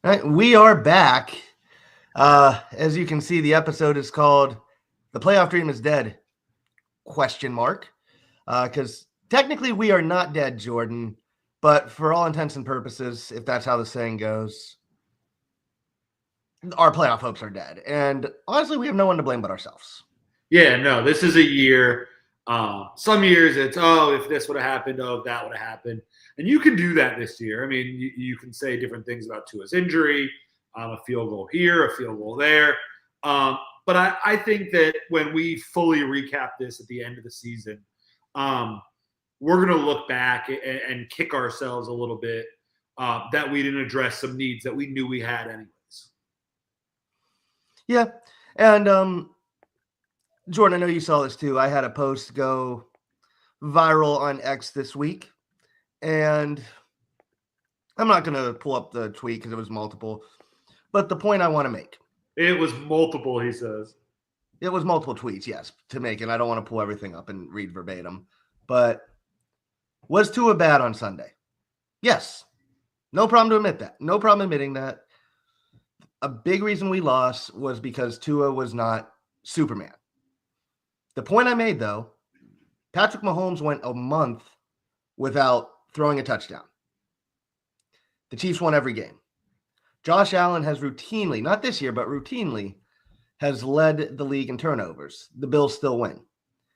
All right, we are back. As you can see, the episode is called "The Playoff Dream is Dead?" Because technically we are not dead, Jordan, but for all intents and purposes, if that's how the saying goes, our playoff hopes are dead. And honestly, we have no one to blame but ourselves. Yeah, no, this is a year. Some years it's, if this would have happened, if that would have happened. And you can do that this year. I mean, you can say different things about Tua's injury, a field goal here, a field goal there. But I think that when we fully recap this at the end of the season, we're going to look back and kick ourselves a little bit that we didn't address some needs that we knew we had anyways. Yeah. And Jordan, I know you saw this too. I had a post go viral on X this week. And I'm not going to pull up the tweet because it was multiple. But the point I want to make. It was multiple, he says. It was multiple tweets, yes, to make. And I don't want to pull everything up and read verbatim. But was Tua bad on Sunday? Yes. No problem to admit that. No problem admitting that. A big reason we lost was because Tua was not Superman. The point I made, though, Patrick Mahomes went a month without throwing a touchdown. The Chiefs won every game. Josh Allen has routinely, not this year, but routinely, has led the league in turnovers. The Bills still win.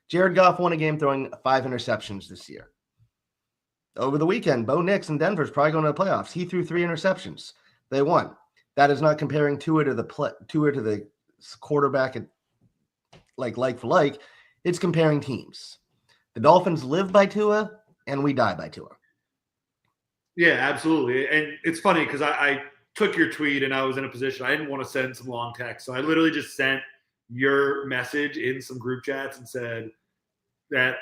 Jared Goff won a game throwing 5 interceptions this year. Over the weekend, Bo Nix in Denver's probably going to the playoffs. He threw 3 interceptions. They won. That is not comparing Tua to the quarterback at like for like. It's comparing teams. The Dolphins live by Tua, and we die by Tua. Yeah, absolutely. And it's funny because I took your tweet and I was in a position I didn't want to send some long text. So I literally just sent your message in some group chats and said that,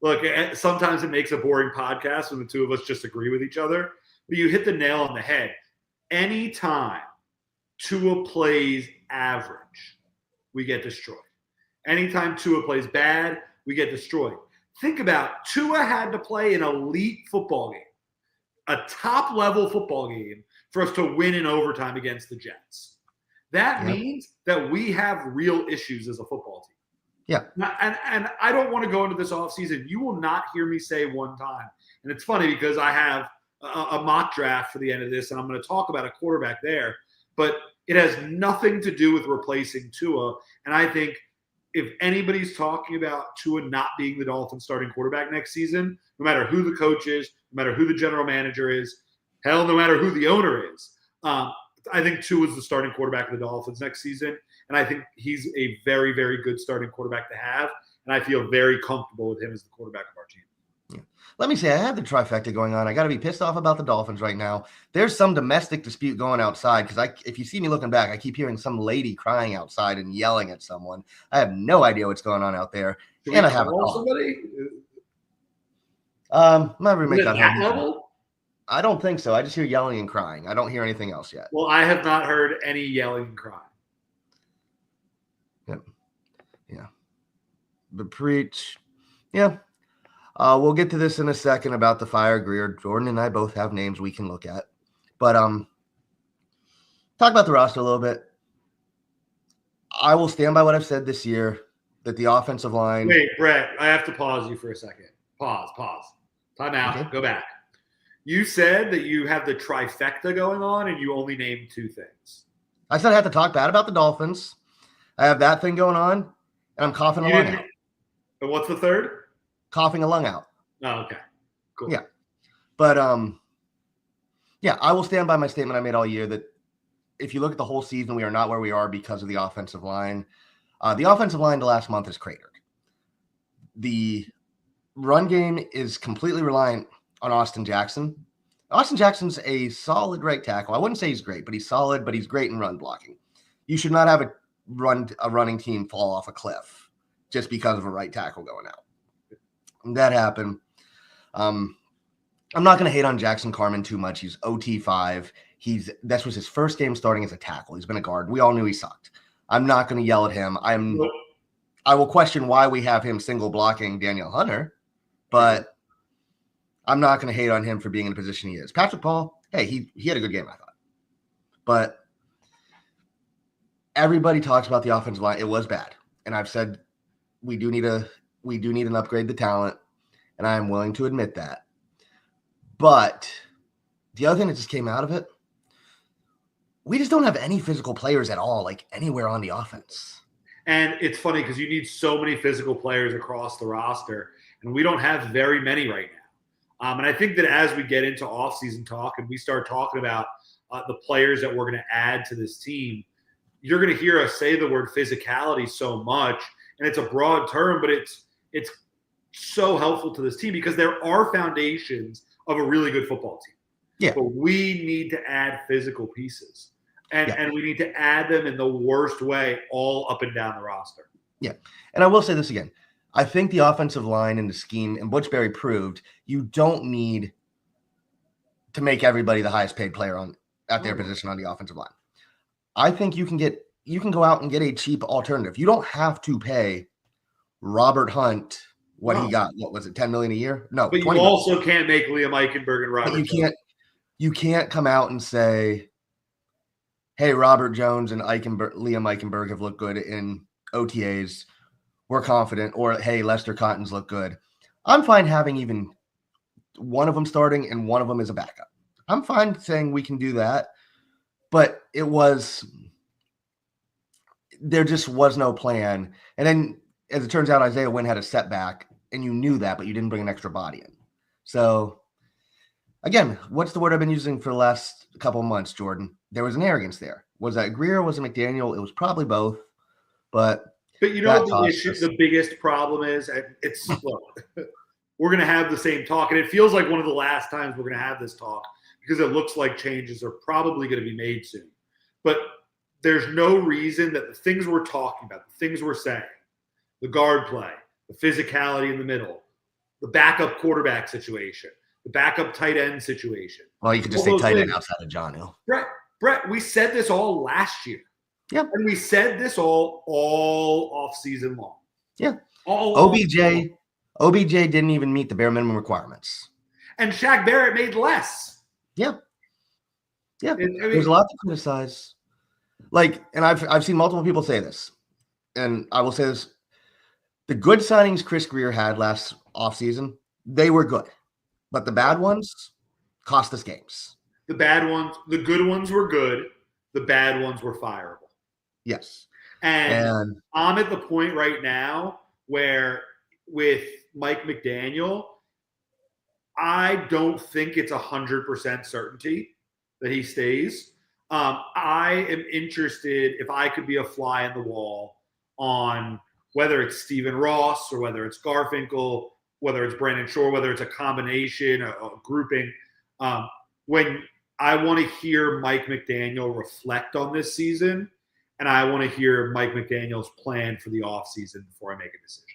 look, sometimes it makes a boring podcast when the two of us just agree with each other. But you hit the nail on the head. Anytime Tua plays average, we get destroyed. Anytime Tua plays bad, we get destroyed. Think about Tua had to play an elite football game, a top-level football game, for us to win in overtime against the Jets. That means that we have real issues as a football team. Yeah. And I don't want to go into this offseason. You will not hear me say one time. And it's funny because I have a mock draft for the end of this, and I'm going to talk about a quarterback there. But it has nothing to do with replacing Tua. And I think if anybody's talking about Tua not being the Dolphins starting quarterback next season, no matter who the coach is, no matter who the general manager is, hell, no matter who the owner is, I think Tua is the starting quarterback of the Dolphins next season. And I think he's a very, very good starting quarterback to have. And I feel very comfortable with him as the quarterback of our team. Yeah. Let me say, I have the trifecta going on. I got to be pissed off about the Dolphins right now. There's some domestic dispute going outside because if you see me looking back, I keep hearing some lady crying outside and yelling at someone. I have no idea what's going on out there. And I have somebody. My roommate got home. I don't think so. I just hear yelling and crying. I don't hear anything else yet. Well, I have not heard any yelling and crying. Yeah. But preach. Yeah. We'll get to this in a second about the fire Greer. Jordan and I both have names we can look at. But talk about the roster a little bit. I will stand by what I've said this year, that the offensive line. Wait, Brett, I have to pause you for a second. Pause. Time out. Okay. Go back. You said that you have the trifecta going on and you only named 2 things. I said I have to talk bad about the Dolphins. I have that thing going on, and I'm coughing a lung out. And what's the third? Coughing a lung out. Oh, okay. Cool. Yeah. But, I will stand by my statement I made all year that if you look at the whole season, we are not where we are because of the offensive line. The offensive line the last month is cratered. The run game is completely reliant on Austin Jackson. Austin Jackson's a solid right tackle. I wouldn't say he's great, but he's solid, but he's great in run blocking. You should not have a running team fall off a cliff just because of a right tackle going out. And that happened. I'm not going to hate on Jackson Carman too much. He's OT5. That was his first game starting as a tackle. He's been a guard. We all knew he sucked. I'm not going to yell at him. I will question why we have him single blocking Daniel Hunter, but I'm not going to hate on him for being in the position he is. Patrick Paul, hey, he had a good game, I thought. But everybody talks about the offensive line. It was bad. And I've said we do need an upgrade the talent, and I am willing to admit that. But the other thing that just came out of it, we just don't have any physical players at all, like anywhere on the offense. And it's funny because you need so many physical players across the roster, and we don't have very many right now. And I think that as we get into offseason talk and we start talking about the players that we're going to add to this team, you're going to hear us say the word physicality so much, and it's a broad term, but it's so helpful to this team because there are foundations of a really good football team. Yeah. But we need to add physical pieces. And we need to add them in the worst way all up and down the roster. Yeah. And I will say this again. I think the offensive line and the scheme, and Butch Berry proved, you don't need to make everybody the highest paid player at their position on the offensive line. I think you can go out and get a cheap alternative. You don't have to pay Robert Hunt he got. What was it, $10 million a year? No. But you also can't make Liam Eichenberg and Robert Jones. You can't come out and say, hey, Robert Jones and Liam Eichenberg have looked good in OTAs. We're confident. Or, hey, Lester Cotton's look good. I'm fine having even one of them starting and one of them as a backup. I'm fine saying we can do that. But there just was no plan. And then, as it turns out, Isaiah Wynn had a setback, and you knew that, but you didn't bring an extra body in. So, again, what's the word I've been using for the last couple of months, Jordan? There was an arrogance there. Was that Greer? Was it McDaniel? It was probably both. But you know what the issue, the biggest problem is? Look, we're going to have the same talk, and it feels like one of the last times we're going to have this talk because it looks like changes are probably going to be made soon. But there's no reason that the things we're talking about, the things we're saying, the guard play, the physicality in the middle, the backup quarterback situation, the backup tight end situation. Well, you could just say tight end outside of John Hill. Brett, we said this all last year. Yeah. And we said this all off season long. Yeah. OBJ didn't even meet the bare minimum requirements. And Shaq Barrett made less. Yeah. Yeah. There's a lot to criticize. And I've seen multiple people say this. And I will say this. The good signings Chris Greer had last offseason, they were good. But the bad ones cost us games. The good ones were good. The bad ones were fireable. Yes. And I'm at the point right now where with Mike McDaniel, I don't think it's 100% certainty that he stays. I am interested if I could be a fly in the wall on whether it's Stephen Ross or whether it's Garfinkel, whether it's Brandon Shore, whether it's a combination, a grouping. When I want to hear Mike McDaniel reflect on this season, and I want to hear Mike McDaniel's plan for the offseason before I make a decision.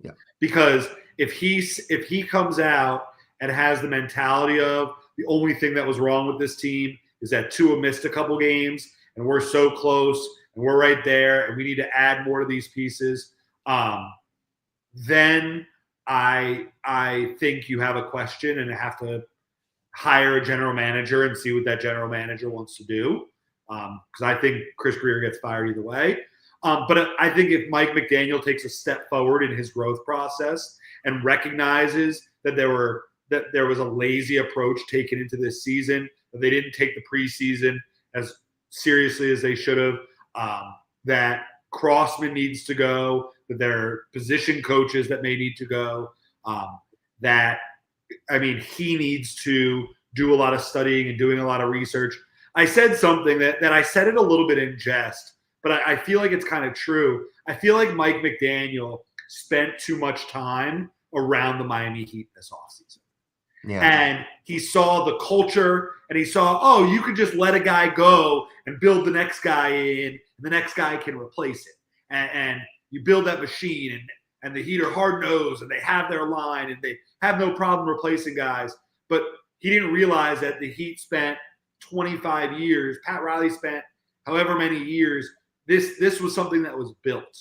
Yeah. Because if he comes out and has the mentality of the only thing that was wrong with this team is that Tua missed a couple games and we're so close and we're right there and we need to add more to these pieces, then I think you have a question and have to hire a general manager and see what that general manager wants to do. Because I think Chris Greer gets fired either way. But I think if Mike McDaniel takes a step forward in his growth process and recognizes that there was a lazy approach taken into this season, that they didn't take the preseason as seriously as they should have, that Crossman needs to go, that there are position coaches that may need to go, he needs to do a lot of studying and doing a lot of research. I said something that I said it a little bit in jest, but I feel like it's kind of true. I feel like Mike McDaniel spent too much time around the Miami Heat this offseason. Yeah. And he saw the culture and he saw, you could just let a guy go and build the next guy in, and the next guy can replace it. And you build that machine, and the Heat are hard-nosed, and they have their line, and they have no problem replacing guys. But he didn't realize that the Heat spent 25 years. Pat Riley spent however many years. This was something that was built.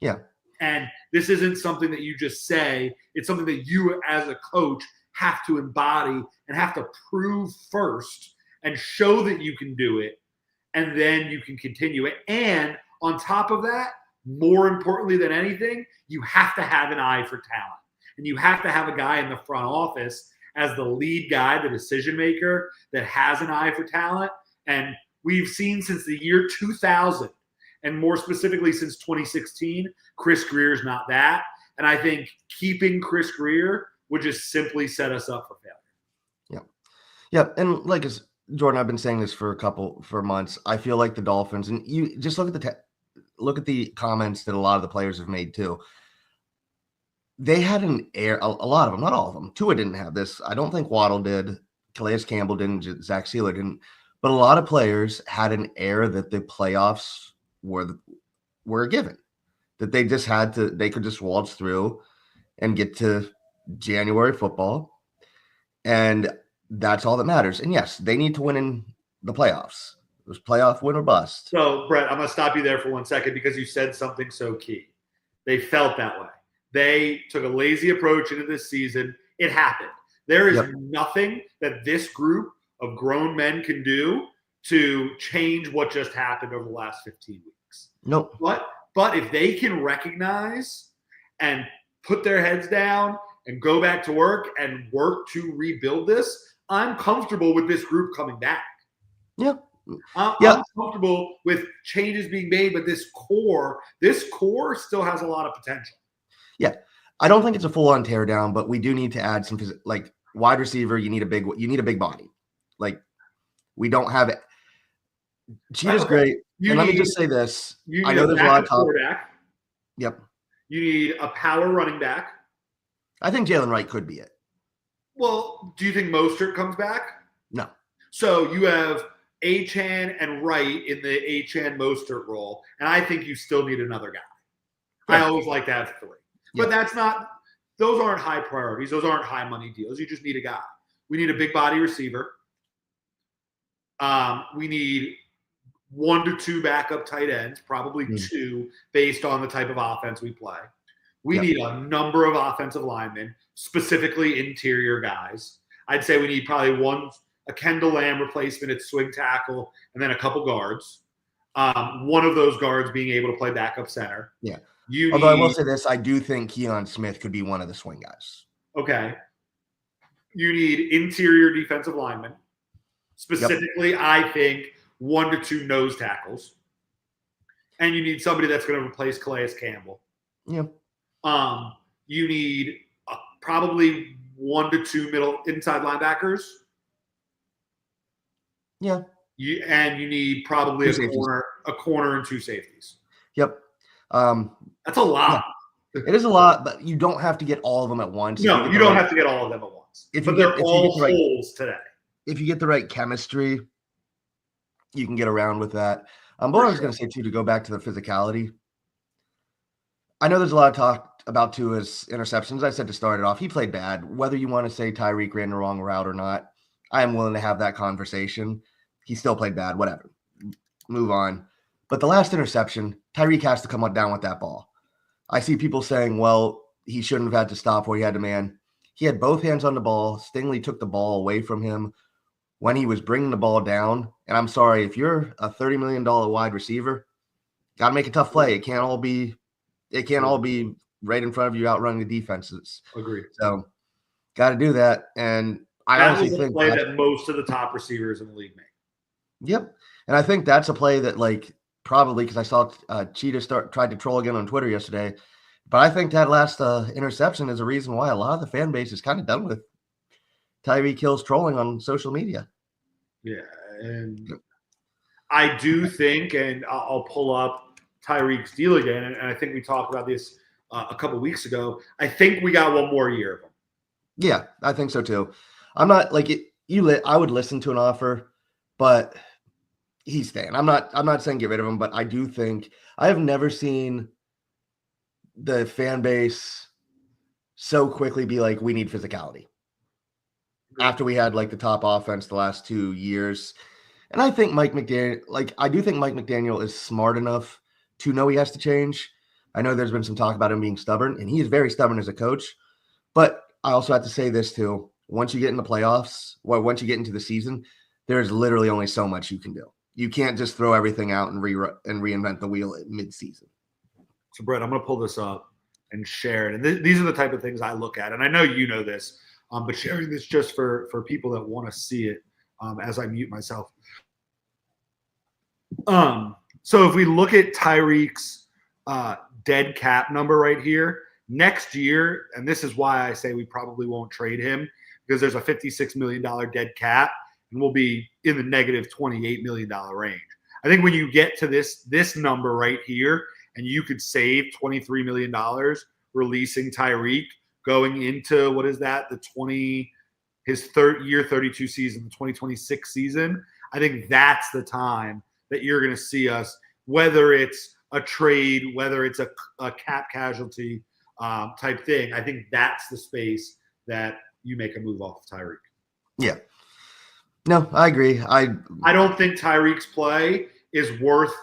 Yeah. And this isn't something that you just say. It's something that you as a coach have to embody and have to prove first and show that you can do it. and then you can continue it. And on top of that, more importantly than anything, you have to have an eye for talent. And you have to have a guy in the front office as the lead guy, the decision maker, that has an eye for talent. And we've seen since the year 2000, and more specifically since 2016, Chris Greer's not that. And I think keeping Chris Greer would just simply set us up for failure. Yeah. And like as Jordan, I've been saying this for months. I feel like the Dolphins, and you just look at the comments that a lot of the players have made too. They had an air, a lot of them, not all of them. Tua didn't have this. I don't think Waddle did. Calais Campbell didn't. Zach Sealer didn't. But a lot of players had an air that the playoffs were a given, that they just they could just waltz through and get to January football. And that's all that matters. And yes, they need to win in the playoffs. It was playoff win or bust. So, Brett, I'm going to stop you there for 1 second because you said something so key. They felt that way. They took a lazy approach into this season. It happened. There is nothing that this group of grown men can do to change what just happened over the last 15 weeks. Nope. But if they can recognize and put their heads down and go back to work and work to rebuild this, I'm comfortable with this group coming back. Yeah. I'm comfortable with changes being made, but this core still has a lot of potential. Yeah. I don't think it's a full-on tear down, but we do need to add some like wide receiver. You need a big body. Like we don't have it. Cheetah's great. And let me just say this. I know there's a lot of talk. Yep. You need a power running back. I think Jalen Wright could be it. Well, do you think Mostert comes back? No. So you have Achane and Wright in the Achane Mostert role, and I think you still need another guy. I always like to have 3. But those aren't high priorities. Those aren't high money deals. You just need a guy. We need a big body receiver. We need 1 to 2 backup tight ends, probably 2 based on the type of offense we play. We need a number of offensive linemen, specifically interior guys. I'd say we need probably a Kendall Lamb replacement at swing tackle, and then a couple guards. One of those guards being able to play backup center. Yeah. Although I will say this, I do think Keon Smith could be one of the swing guys. Okay. You need interior defensive linemen. Specifically, I think 1 to 2 nose tackles. And you need somebody that's going to replace Calais Campbell. Yeah. You need probably 1 to 2 middle inside linebackers. Yeah. You need probably a corner and 2 safeties. Yep. That's a lot. Yeah. It is a lot, but you don't have to get all of them at once. No, you don't have to get all of them at once. But they're all holes today. If you get the right chemistry, you can get around with that. What I was going to say, too, to go back to the physicality, I know there's a lot of talk about Tua's interceptions. I said to start it off, he played bad. Whether you want to say Tyreek ran the wrong route or not, I am willing to have that conversation. He still played bad, whatever. Move on. But the last interception, Tyreek has to come down with that ball. I see people saying, well, he shouldn't have had to stop where he had to man. He had both hands on the ball. Stingley took the ball away from him when he was bringing the ball down. And I'm sorry, if you're a $30 million wide receiver, got to make a tough play. It can't all be right in front of you outrunning the defenses. Agreed. So got to do that. And I honestly think play that most of the top receivers in the league make. Yep. And I think that's a play that, like, probably because I saw Cheetah tried to troll again on Twitter yesterday. But I think that last interception is a reason why a lot of the fan base is kind of done with Tyreek Hill's trolling on social media. Yeah. And I do think, and I'll pull up Tyreek's deal again, and I think we talked about this a couple weeks ago. I think we got 1 more year of him. Yeah, I think so too. I'm not like it. I would listen to an offer, but he's staying. I'm not saying get rid of him, but I do think I have never seen the fan base so quickly be like, we need physicality. After we had like the top offense the last 2 years. And I think Mike McDaniel is smart enough to know he has to change. I know there's been some talk about him being stubborn, and he is very stubborn as a coach. But I also have to say this too. Once you get in the playoffs, or once you get into the season, there's literally only so much you can do. You can't just throw everything out and reinvent the wheel at mid-season. So, Brett, I'm going to pull this up and share it. And these are the type of things I look at. And I know you know this, but sharing this just for people that want to see it as I mute myself. So if we look at Tyreek's dead cap number right here, next year, and this is why I say we probably won't trade him, because there's a $56 million dead cap, and we'll be in the negative $28 million range. I think when you get to this number right here, and you could save $23 million releasing Tyreek going into, what is that, his third year 32 season, the 2026 season, I think that's the time that you're going to see us, whether it's a trade, whether it's a cap casualty type thing. I think that's the space that you make a move off of Tyreek. Yeah. No, I agree. I don't think Tyreek's play is worth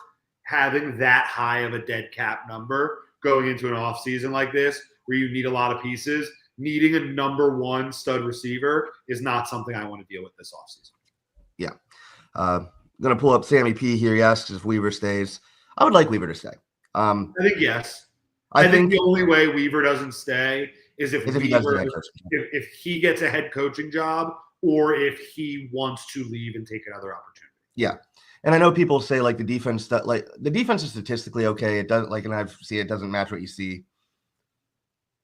having that high of a dead cap number going into an offseason like this where you need a lot of pieces. Needing a number one stud receiver is not something I want to deal with this offseason. Yeah. I'm going to pull up Sammy P here. He asks if Weaver stays. I would like Weaver to stay. I think yes. I think the only way Weaver doesn't stay is if he gets a head coaching job or if he wants to leave and take another opportunity. Yeah. And I know people say the defense is statistically okay. It doesn't and I've seen it doesn't match what you see.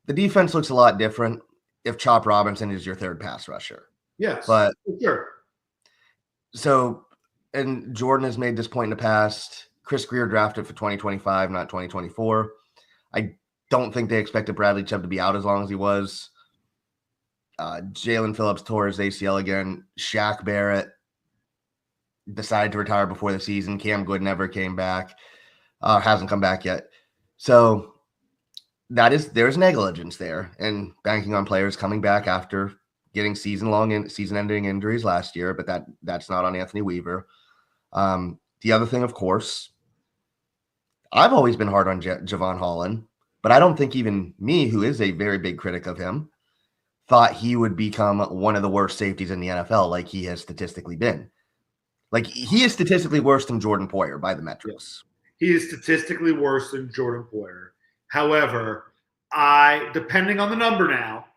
The defense looks a lot different if Chop Robinson is your third pass rusher. Yes. But sure. So, and Jordan has made this point in the past. Chris Greer drafted for 2025, not 2024. I don't think they expected Bradley Chubb to be out as long as he was. Jalen Phillips tore his ACL again. Shaq Barrett decided to retire before the season. Cam Good never came back. Hasn't come back yet. So there's negligence there and banking on players coming back after getting season-ending injuries last year, but that's not on Anthony Weaver. The other thing, of course, I've always been hard on Javon Holland, but I don't think even me, who is a very big critic of him, thought he would become one of the worst safeties in the NFL like he has statistically been. He is statistically worse than Jordan Poyer by the metrics. He is statistically worse than Jordan Poyer. However, depending on the number now,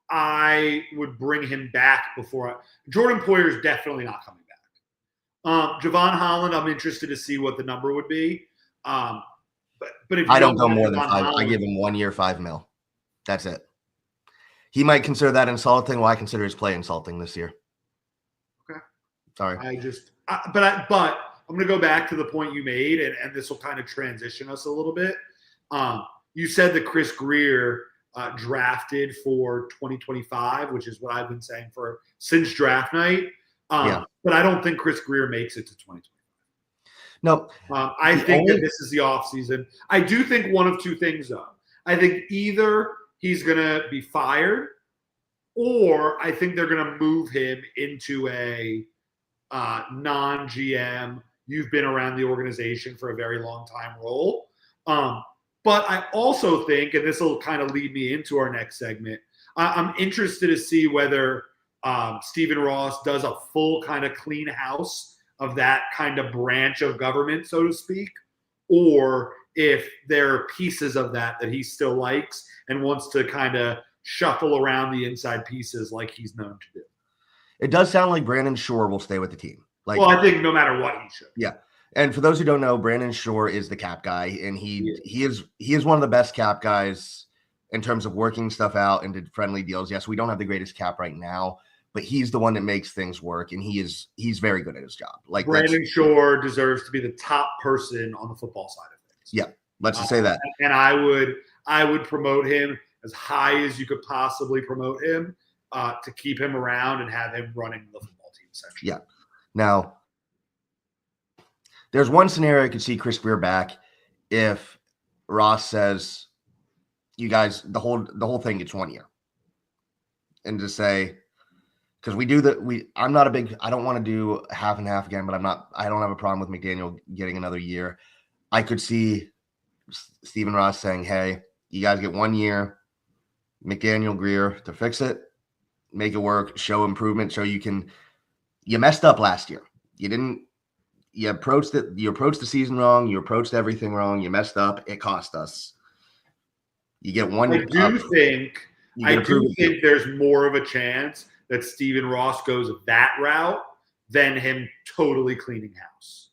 I would bring him back before Jordan Poyer is definitely not coming back. Javon Holland, I'm interested to see what the number would be. But if you I don't go more than 5. Holland, I give him 1 year, $5 million. That's it. He might consider that insulting. Well, I consider his play insulting this year. Okay. Sorry. But I'm going to go back to the point you made, and this will kind of transition us a little bit. You said that Chris Greer drafted for 2025, which is what I've been saying since draft night. But I don't think Chris Greer makes it to 2025. No. I think that this is the offseason. I do think one of two things, though. I think either he's going to be fired or I think they're going to move him into a non-GM, you've been around the organization for a very long time role. But I also think, and this will kind of lead me into our next segment, I'm interested to see whether Stephen Ross does a full kind of clean house of that kind of branch of government, so to speak, or if there are pieces of that he still likes and wants to kind of shuffle around the inside pieces like he's known to do. It does sound like Brandon Shore will stay with the team. I think no matter what he should. Yeah. And for those who don't know, Brandon Shore is the cap guy, and he is one of the best cap guys in terms of working stuff out and did friendly deals. Yes, we don't have the greatest cap right now, but he's the one that makes things work, and he's very good at his job. Brandon Shore deserves to be the top person on the football side of things. Yeah, let's just say that. And I would promote him as high as you could possibly promote him to keep him around and have him running the football team essentially. Yeah. Now, there's one scenario I could see Chris Greer back if Ross says, "You guys, the whole thing gets 1 year," and just say, because I don't want to do half and half again, but I don't have a problem with McDaniel getting another year. I could see Stephen Ross saying, "Hey, you guys get 1 year, McDaniel, Greer to fix it, make it work, show improvement, show you messed up last year. You You approached the season wrong. You approached everything wrong. You messed up. It cost us. You get one. I do think there's more of a chance that Stephen Ross goes that route than him totally cleaning house.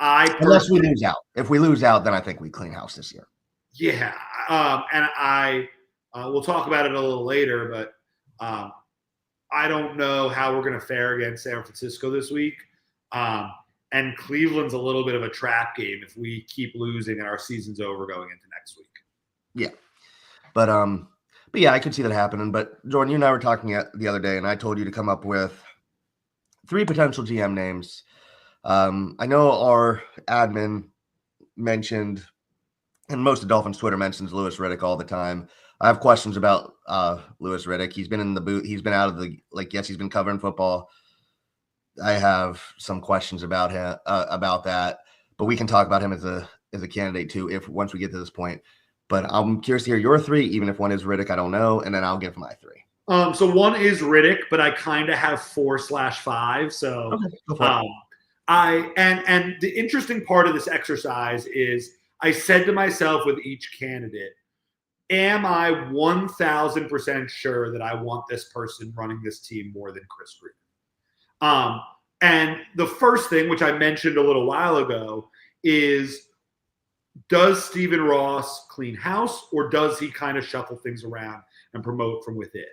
Unless we lose out. If we lose out, then I think we clean house this year. Yeah, and we'll talk about it a little later, but I don't know how we're going to fare against San Francisco this week. And Cleveland's a little bit of a trap game if we keep losing and our season's over going into next week. Yeah. But yeah, I could see that happening. But Jordan, you and I were talking the other day, and I told you to come up with 3 potential GM names. I know our admin mentioned, and most of Dolphins Twitter mentions Louis Riddick all the time. I have questions about Louis Riddick. He's been in the booth. He's been out of the yes, he's been covering football. I have some questions about him about that, but we can talk about him as a candidate too if once we get to this point. But I'm curious to hear your 3, even if one is Riddick, I don't know, and then I'll give my 3. So one is Riddick, but I kind of have 4/5. So okay, go for it. And the interesting part of this exercise is I said to myself with each candidate, am I 1,000% sure that I want this person running this team more than Chris Grier? And the first thing, which I mentioned a little while ago, is does Stephen Ross clean house, or does he kind of shuffle things around and promote from within?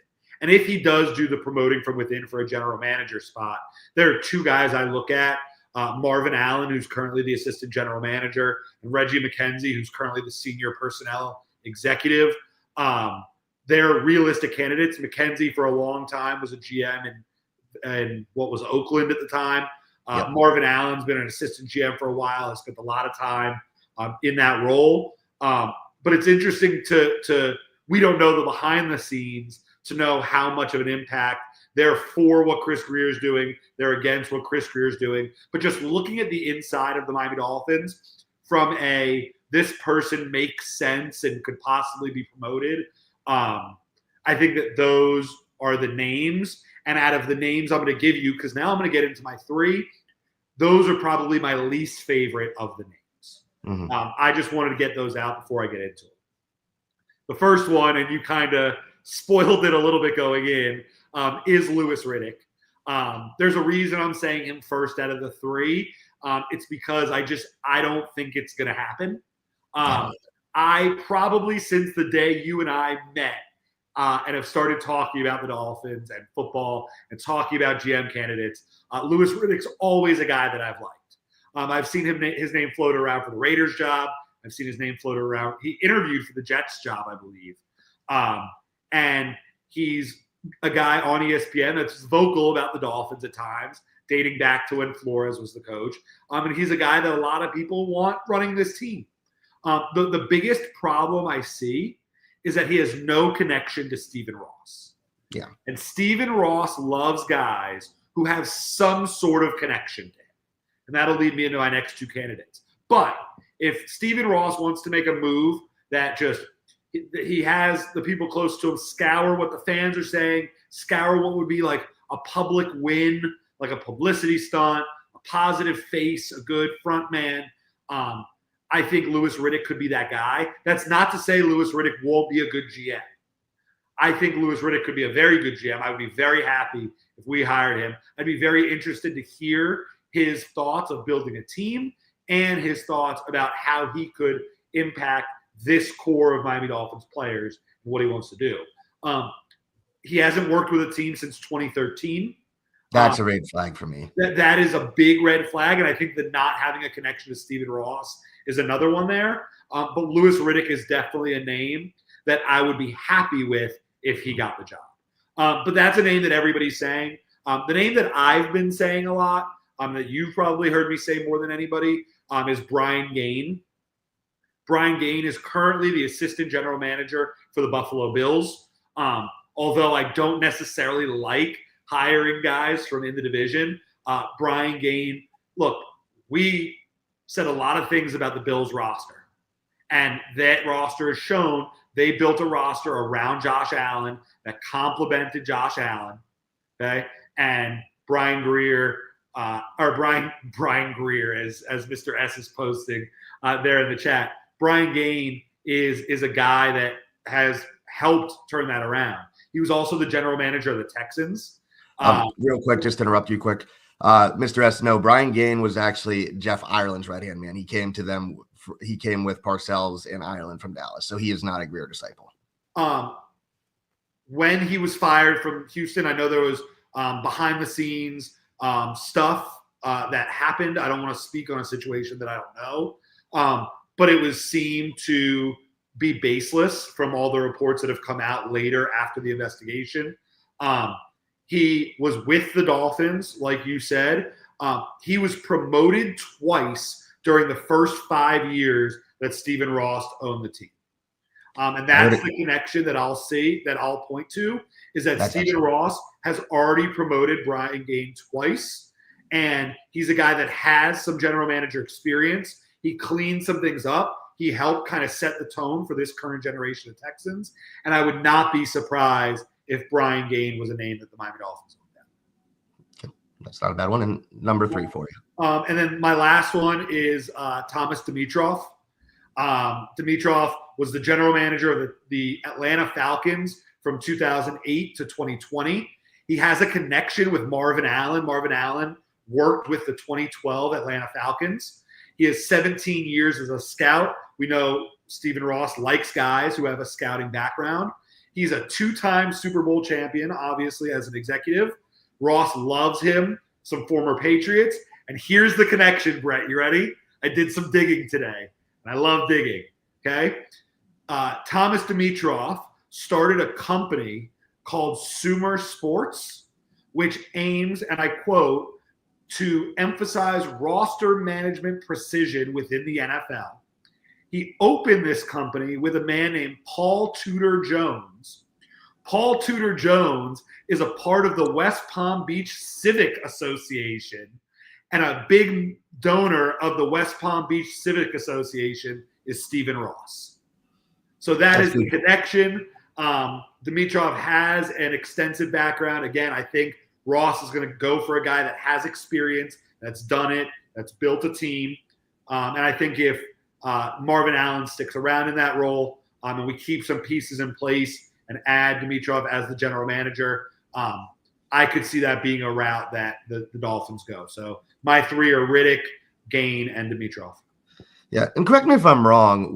And if he does do the promoting from within for a general manager spot, there are 2 guys I look at, Marvin Allen, who's currently the assistant general manager, and Reggie McKenzie, who's currently the senior personnel executive. They're realistic candidates. McKenzie for a long time was a GM in what was Oakland at the time. Yep. Marvin Allen's been an assistant GM for a while. Has spent a lot of time in that role. But it's interesting to we don't know the behind the scenes to know how much of an impact they're for what Chris Grier is doing. They're against what Chris Grier is doing. But just looking at the inside of the Miami Dolphins from this person makes sense and could possibly be promoted, I think that those are the names. And out of the names I'm going to give you, because now I'm going to get into my 3, those are probably my least favorite of the names. Mm-hmm. I just wanted to get those out before I get into it. The first one, and you kind of spoiled it a little bit going in, is Louis Riddick. There's a reason I'm saying him first out of the 3. It's because I don't think it's going to happen. I probably, since the day you and I met and have started talking about the Dolphins and football and talking about GM candidates, Louis Riddick's always a guy that I've liked. I've seen his name float around for the Raiders job. I've seen his name float around. He interviewed for the Jets job, I believe. And he's a guy on ESPN that's vocal about the Dolphins at times, dating back to when Flores was the coach. And he's a guy that a lot of people want running this team. The biggest problem I see is that he has no connection to Stephen Ross. Yeah. And Stephen Ross loves guys who have some sort of connection to him. And that'll lead me into my next 2 candidates. But if Stephen Ross wants to make a move that just he has the people close to him scour what the fans are saying, scour what would be like a public win, like a publicity stunt, a positive face, a good front man, I think Louis Riddick could be that guy. That's not to say Louis Riddick won't be a good GM. I think Louis Riddick could be a very good GM. I would be very happy if we hired him. I'd be very interested to hear his thoughts of building a team and his thoughts about how he could impact this core of Miami Dolphins players and what he wants to do. He hasn't worked with a team since 2013. That's a red flag for me. That is a big red flag, and I think that not having a connection to Stephen Ross is another one there. But Louis Riddick is definitely a name that I would be happy with if he got the job. But that's a name that everybody's saying. The name that I've been saying a lot, that you've probably heard me say more than anybody, is Brian Gaine. Brian Gaine is currently the assistant general manager for the Buffalo Bills. Although I don't necessarily like hiring guys from in the division, Brian Gaine, look, we said a lot of things about the Bills roster. And that roster has shown they built a roster around Josh Allen that complemented Josh Allen. Okay. And Brian Grier or Brian Greer, as Mr. S is posting there in the chat. Brian Gain is a guy that has helped turn that around. He was also the general manager of the Texans. Real quick, just to interrupt you quick. Mr. S, no, Brian Gain was actually Jeff Ireland's right-hand man. He came to them. He came with Parcells and Ireland from Dallas, so he is not a Greer disciple. When he was fired from Houston, I know there was behind-the-scenes stuff that happened. I don't want to speak on a situation that I don't know, but it seemed to be baseless from all the reports that have come out later after the investigation. He was with the Dolphins, like you said. He was promoted twice during the first 5 years that Stephen Ross owned the team. And that's the connection that I'll point to, is that Stephen Ross has already promoted Brian Gain twice. And he's a guy that has some general manager experience. He cleaned some things up. He helped kind of set the tone for this current generation of Texans. And I would not be surprised if Brian Gain was a name that the Miami Dolphins looked at. Okay. That's not a bad one. And number 3 for you. And then my last one is Thomas Dimitroff. Dimitroff was the general manager of the Atlanta Falcons from 2008 to 2020. He has a connection with Marvin Allen. Marvin Allen worked with the 2012 Atlanta Falcons. He has 17 years as a scout. We know Stephen Ross likes guys who have a scouting background. He's a 2-time Super Bowl champion, obviously, as an executive. Ross loves him, some former Patriots. And here's the connection, Brett. You ready? I did some digging today, and I love digging, okay? Thomas Dimitroff started a company called Sumer Sports, which aims, and I quote, to emphasize roster management precision within the NFL. He opened this company with a man named Paul Tudor Jones. Paul Tudor Jones is a part of the West Palm Beach Civic Association, and a big donor of the West Palm Beach Civic Association is Stephen Ross. So that is the connection. Dimitroff has an extensive background. Again, I think Ross is going to go for a guy that has experience, that's done it, that's built a team. And I think if Marvin Allen sticks around in that role and we keep some pieces in place and add Dimitroff as the general manager, I could see that being a route that the Dolphins go. So my 3 are Riddick, Gain, and Dimitroff. Yeah, and correct me if I'm wrong.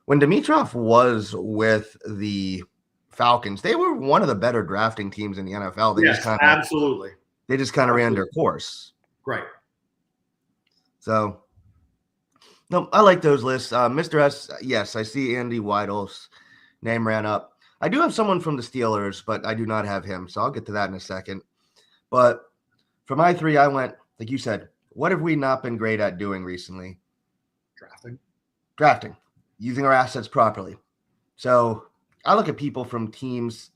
When Dimitroff was with the Falcons, they were one of the better drafting teams in the NFL. Absolutely. They just kind of ran their course. Right. So, no, I like those lists. Mr. S, yes, I see Andy Weidel's name ran up. I do have someone from the Steelers, but I do not have him, so I'll get to that in a second. But for my 3, I went, like you said, what have we not been great at doing recently? Drafting. Using our assets properly. So I look at people from teams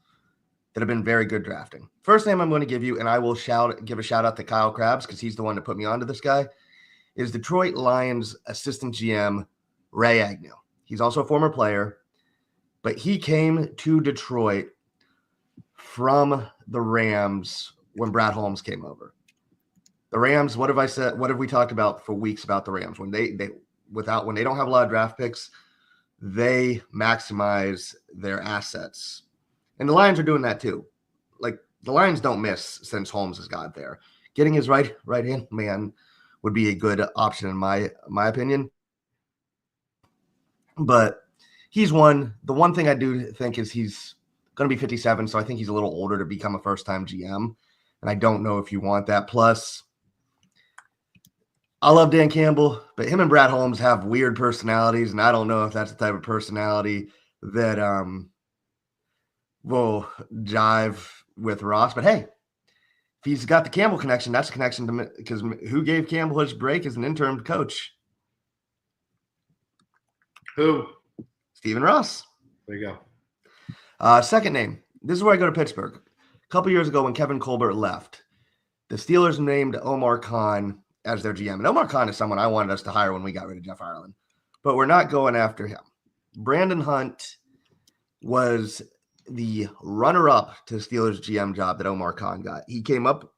that have been very good drafting. First name I'm going to give you, and I will give a shout out to Kyle Krabs because he's the one that put me onto this guy, is Detroit Lions assistant GM Ray Agnew. He's also a former player, but he came to Detroit from the Rams when Brad Holmes came over. The Rams, what have I said? What have we talked about for weeks about the Rams? When they don't have a lot of draft picks, they maximize their assets. And the Lions are doing that too. Like, the Lions don't miss since Holmes has got there. Getting his right-hand man would be a good option in my opinion. But he's one. The one thing I do think is he's going to be 57, so I think he's a little older to become a first-time GM. And I don't know if you want that. Plus, I love Dan Campbell, but him and Brad Holmes have weird personalities, and I don't know if that's the type of personality that will jive with Ross. But hey, if he's got the Campbell connection, that's a connection to me, because who gave Campbell his break as an interim coach? Who? Stephen Ross. There you go. Second name. This is where I go to Pittsburgh. A couple years ago when Kevin Colbert left, the Steelers named Omar Khan as their GM. And Omar Khan is someone I wanted us to hire when we got rid of Jeff Ireland. But we're not going after him. Brandon Hunt was the runner-up to the Steelers GM job that Omar Khan got. He came up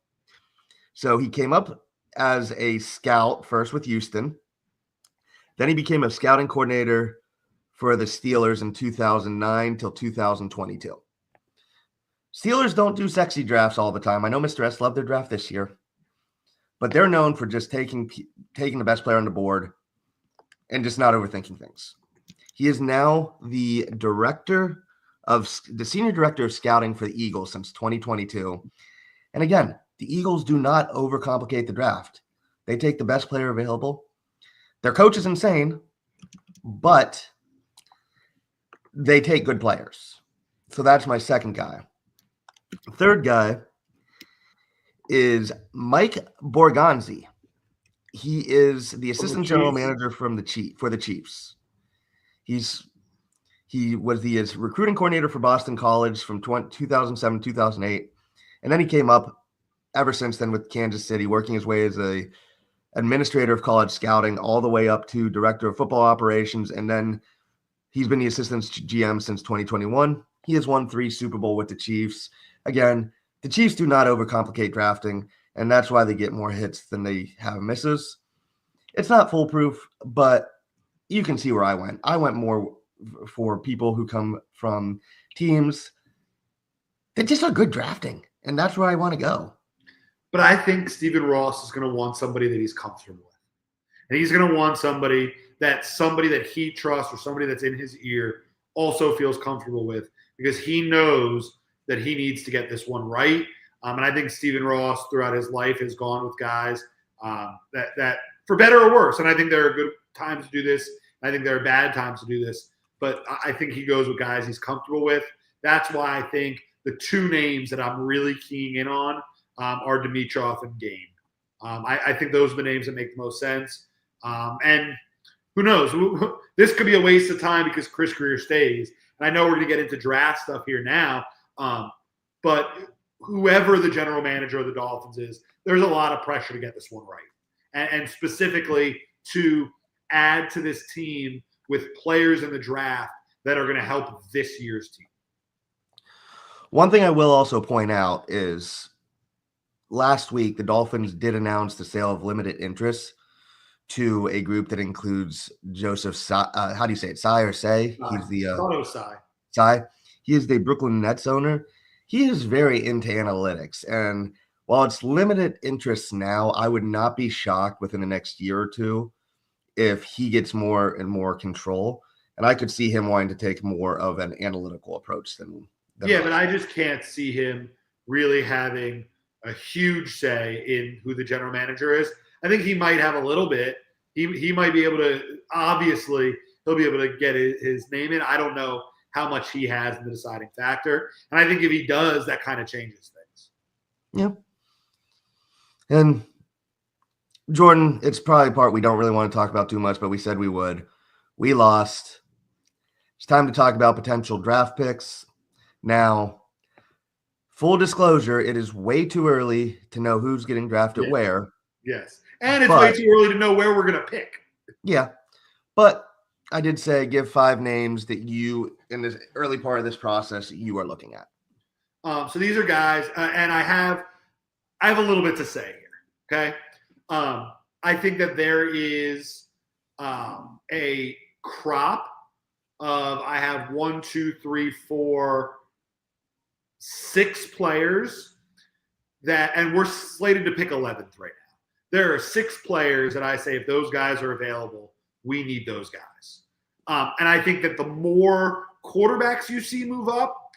So he came up as a scout first with Houston. Then he became a scouting coordinator for the Steelers in 2009 till 2022. Steelers don't do sexy drafts all the time. I know Mr. S loved their draft this year, but they're known for just taking the best player on the board and just not overthinking things. He is now the senior director of scouting for the Eagles since 2022. And again, the Eagles do not overcomplicate the draft. They take the best player available. Their coach is insane, but they take good players. So that's my second guy. The third guy is Mike Borgonzi. He is the assistant general manager for the Chiefs. He was the recruiting coordinator for Boston College from 2007, 2008. And then he came up ever since then with Kansas City, working his way as a administrator of college scouting all the way up to director of football operations. And then he's been the assistant GM since 2021. He has won 3 Super Bowl with the Chiefs. Again, the Chiefs do not overcomplicate drafting, and that's why they get more hits than they have misses. It's not foolproof, but you can see where I went. I went more for people who come from teams that just are good drafting, and that's where I want to go. But I think Stephen Ross is going to want somebody that he's comfortable with. And he's going to want somebody that he trusts or somebody that's in his ear also feels comfortable with, because he knows that he needs to get this one right. And I think Stephen Ross throughout his life has gone with guys that for better or worse. And I think there are good times to do this. I think there are bad times to do this. But I think he goes with guys he's comfortable with. That's why I think the 2 names that I'm really keying in on are Dimitroff and Game. I think those are the names that make the most sense. And who knows? This could be a waste of time because Chris Greer stays. And I know we're going to get into draft stuff here now. But whoever the general manager of the Dolphins is, there's a lot of pressure to get this one right. And specifically to add to this team with players in the draft that are going to help this year's team. One thing I will also point out is last week, the Dolphins did announce the sale of limited interest to a group that includes Joseph how do you say it? Sai or Say? He's the Sai. He is the Brooklyn Nets owner. He is very into analytics. And while it's limited interest now, I would not be shocked within the next year or two if he gets more and more control. And I could see him wanting to take more of an analytical approach than but I just can't see him really having a huge say in who the general manager is. I think he might have a little bit. He might be able to, obviously, he'll be able to get his name in. I don't know how much he has in the deciding factor. And I think if he does, that kind of changes things. Yeah. And Jordan, it's probably a part we don't really want to talk about too much, but we said we would. We lost. It's time to talk about potential draft picks. Now, full disclosure, it is way too early to know who's getting drafted where. Yes. And it's way too early to know where we're going to pick. Yeah. But I did say give 5 names that you, in this early part of this process, you are looking at. So these are guys, and I have a little bit to say here, okay? I think that there is a crop of, I have 1, 2, 3, 4, 6 players that, and we're slated to pick 11th right now. There are 6 players that I say, if those guys are available, we need those guys. And I think that the more quarterbacks you see move up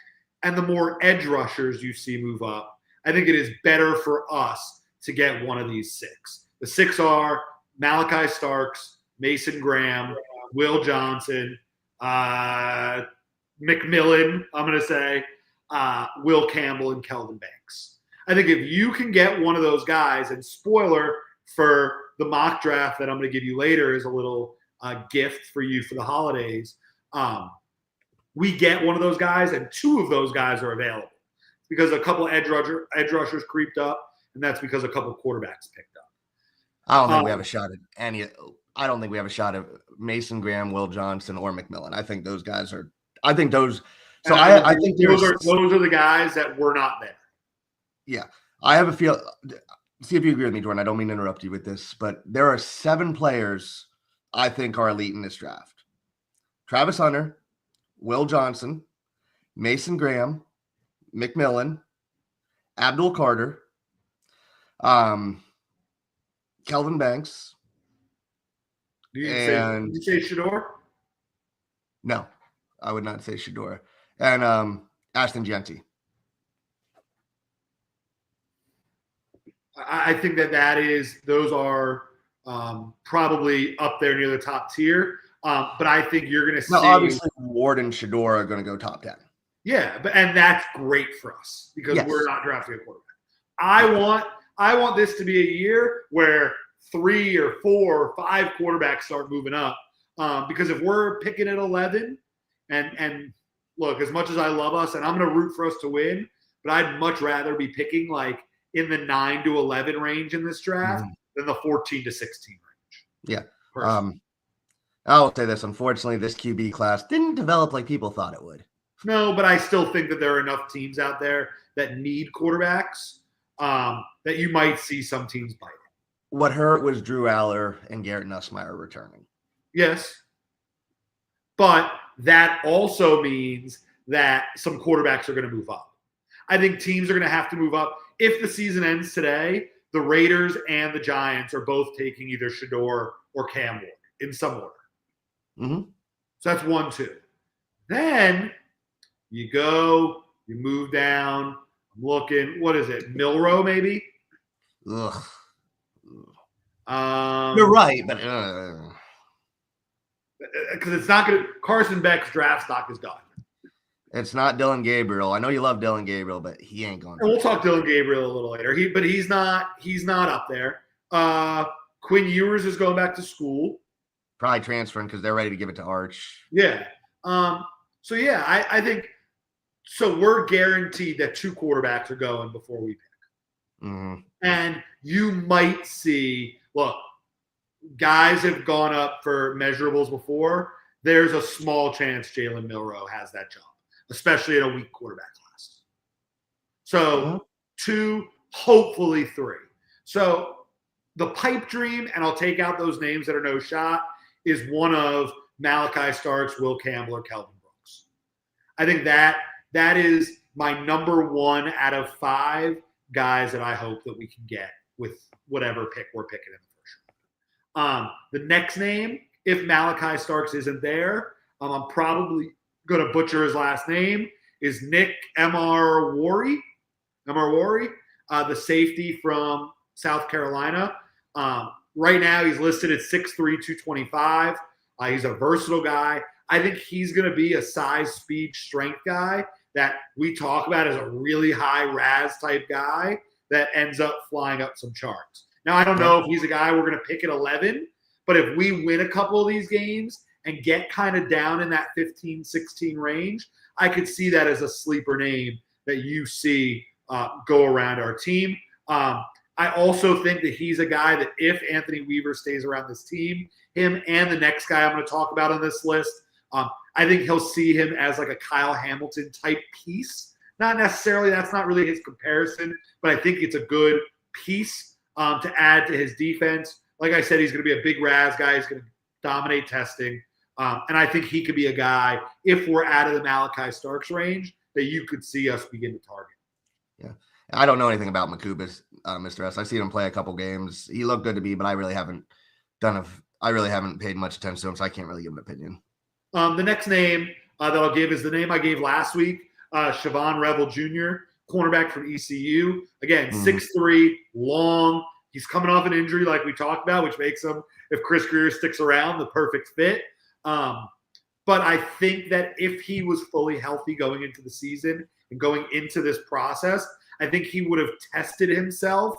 and the more edge rushers you see move up, I think it is better for us to get one of these 6. The 6 are Malachi Starks, Mason Graham, Will Johnson, McMillan, I'm going to say, Will Campbell, and Kelvin Banks. I think if you can get one of those guys, and spoiler for the mock draft that I'm going to give you later is a little gift for you for the holidays, we get one of those guys, and 2 of those guys are available because a couple edge rushers creeped up, and that's because a couple quarterbacks picked up. I don't think we have a shot at any. I don't think we have a shot at Mason Graham, Will Johnson, or McMillan. I think those guys are. I think those. So I think those are the guys that were not there. Yeah, I have a feel. see if you agree with me, Jordan. I don't mean to interrupt you with this, but there are 7 players I think are elite in this draft. Travis Hunter, Will Johnson, Mason Graham, McMillan, Abdul Carter, Kelvin Banks. Did you say Shador? No, I would not say Shador. And Ashton Genty. I think those are probably up there near the top tier. But I think you're going to see. Obviously, Ward and Shador are going to go top 10. Yeah, and that's great for us because we're not drafting a quarterback. I want this to be a year where 3 or 4 or 5 quarterbacks start moving up. Because if we're picking at 11, and look, as much as I love us, and I'm going to root for us to win, but I'd much rather be picking like in the 9 to 11 range in this draft than the 14 to 16 range. Yeah. I'll say this. Unfortunately, this QB class didn't develop like people thought it would. No, but I still think that there are enough teams out there that need quarterbacks that you might see some teams bite. What hurt was Drew Aller and Garrett Nussmeier returning. Yes. But that also means that some quarterbacks are going to move up. I think teams are going to have to move up. If the season ends today, the Raiders and the Giants are both taking either Shador or Cam Ward in some order. Mm-hmm. So that's 1, 2. Then you move down. I'm looking, what is it? Milrow, maybe? Ugh. You're right, but because it's not going to. Carson Beck's draft stock is gone. It's not Dylan Gabriel. I know you love Dylan Gabriel, but he ain't going. And we'll talk Dylan Gabriel a little later. He's not up there. Quinn Ewers is going back to school. Probably transferring because they're ready to give it to Arch. Yeah. I think so. We're guaranteed that 2 quarterbacks are going before we pick. Mm-hmm. And you might see. Look, guys have gone up for measurables before. There's a small chance Jalen Milrow has that job, especially in a weak quarterback class. So 2, hopefully 3. So the pipe dream, and I'll take out those names that are no shot, is one of Malachi Starks, Will Campbell, or Kelvin Brooks. I think that is my number 1 out of 5 guys that I hope that we can get with whatever pick we're picking in the first round. The next name, if Malachi Starks isn't there, I'm probably going to butcher his last name, is Nick Emarwari, the safety from South Carolina. Right now, he's listed at 6'3", 225. He's a versatile guy. I think he's going to be a size, speed, strength guy that we talk about as a really high RAS type guy that ends up flying up some charts. Now, I don't know if he's a guy we're going to pick at 11, but if we win a couple of these games and get kind of down in that 15, 16 range, I could see that as a sleeper name that you see go around our team. I also think that he's a guy that if Anthony Weaver stays around this team, him and the next guy I'm going to talk about on this list, I think he'll see him as like a Kyle Hamilton type piece. Not necessarily, that's not really his comparison, but I think it's a good piece to add to his defense. Like I said, he's going to be a big RAS guy. He's going to dominate testing. And I think he could be a guy, if we're out of the Malachi Starks range, that you could see us begin to target. Yeah. I don't know anything about Makubis, Mr. S. I've seen him play a couple games. He looked good to me, but I really haven't paid much attention to him, so I can't really give an opinion. The next name that I'll give is the name I gave last week, Siobhan Revel Jr., cornerback from ECU. Again, 6'3", long. He's coming off an injury like we talked about, which makes him, if Chris Greer sticks around, the perfect fit. But I think that if he was fully healthy going into the season and going into this process, I think he would have tested himself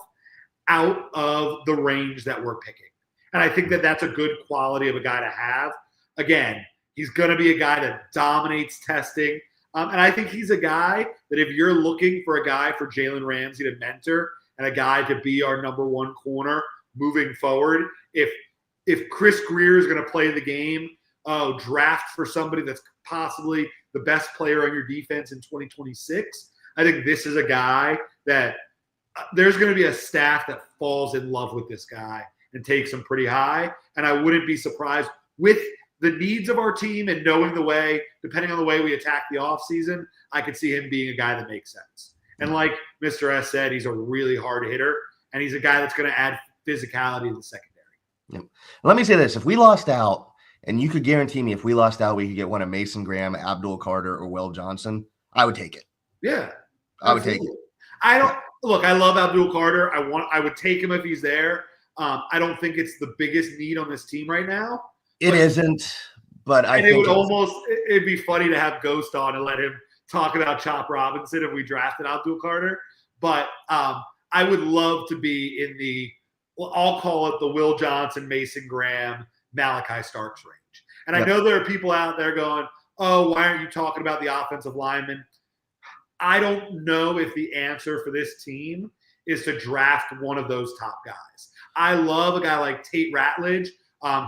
out of the range that we're picking. And I think that that's a good quality of a guy to have. Again, he's going to be a guy that dominates testing. And I think he's a guy that if you're looking for a guy for Jalen Ramsey to mentor and a guy to be our number 1 corner moving forward, if Chris Greer is going to play the game, draft for somebody that's possibly the best player on your defense in 2026, I think this is a guy that there's going to be a staff that falls in love with this guy and takes him pretty high. And I wouldn't be surprised with the needs of our team and knowing the way, depending on the way we attack the offseason, I could see him being a guy that makes sense. And like Mr. S said, he's a really hard hitter, and he's a guy that's going to add physicality to the secondary. Yep. Let me say this. If we lost out, and you could guarantee me if we lost out, we could get one of Mason Graham, Abdul Carter, or Will Johnson, I would take it. Yeah. I would take it. I don't – look, I love Abdul Carter. I would take him if he's there. I don't think it's the biggest need on this team right now. It isn't, but I think it'd be funny to have Ghost on and let him talk about Chop Robinson if we drafted Abdul Carter. But I would love to be in the – I'll call it the Will Johnson, Mason Graham, Malachi Starks range. And I know there are people out there going, oh, why aren't you talking about the offensive linemen? I don't know if the answer for this team is to draft one of those top guys. I love a guy like Tate Ratledge,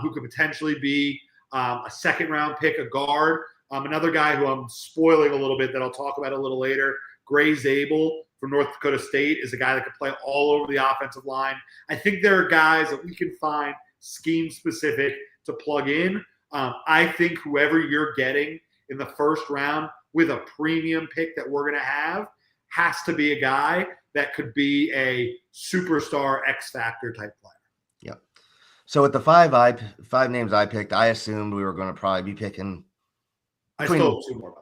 who could potentially be a second-round pick, a guard. Another guy who I'm spoiling a little bit that I'll talk about a little later, Gray Zabel from North Dakota State, is a guy that could play all over the offensive line. I think there are guys that we can find scheme-specific to plug in. I think whoever you're getting in the first round with a premium pick that we're going to have has to be a guy that could be a superstar X-Factor type player. Yep. So with the five names I picked, I assumed we were going to probably be picking. I stole two more.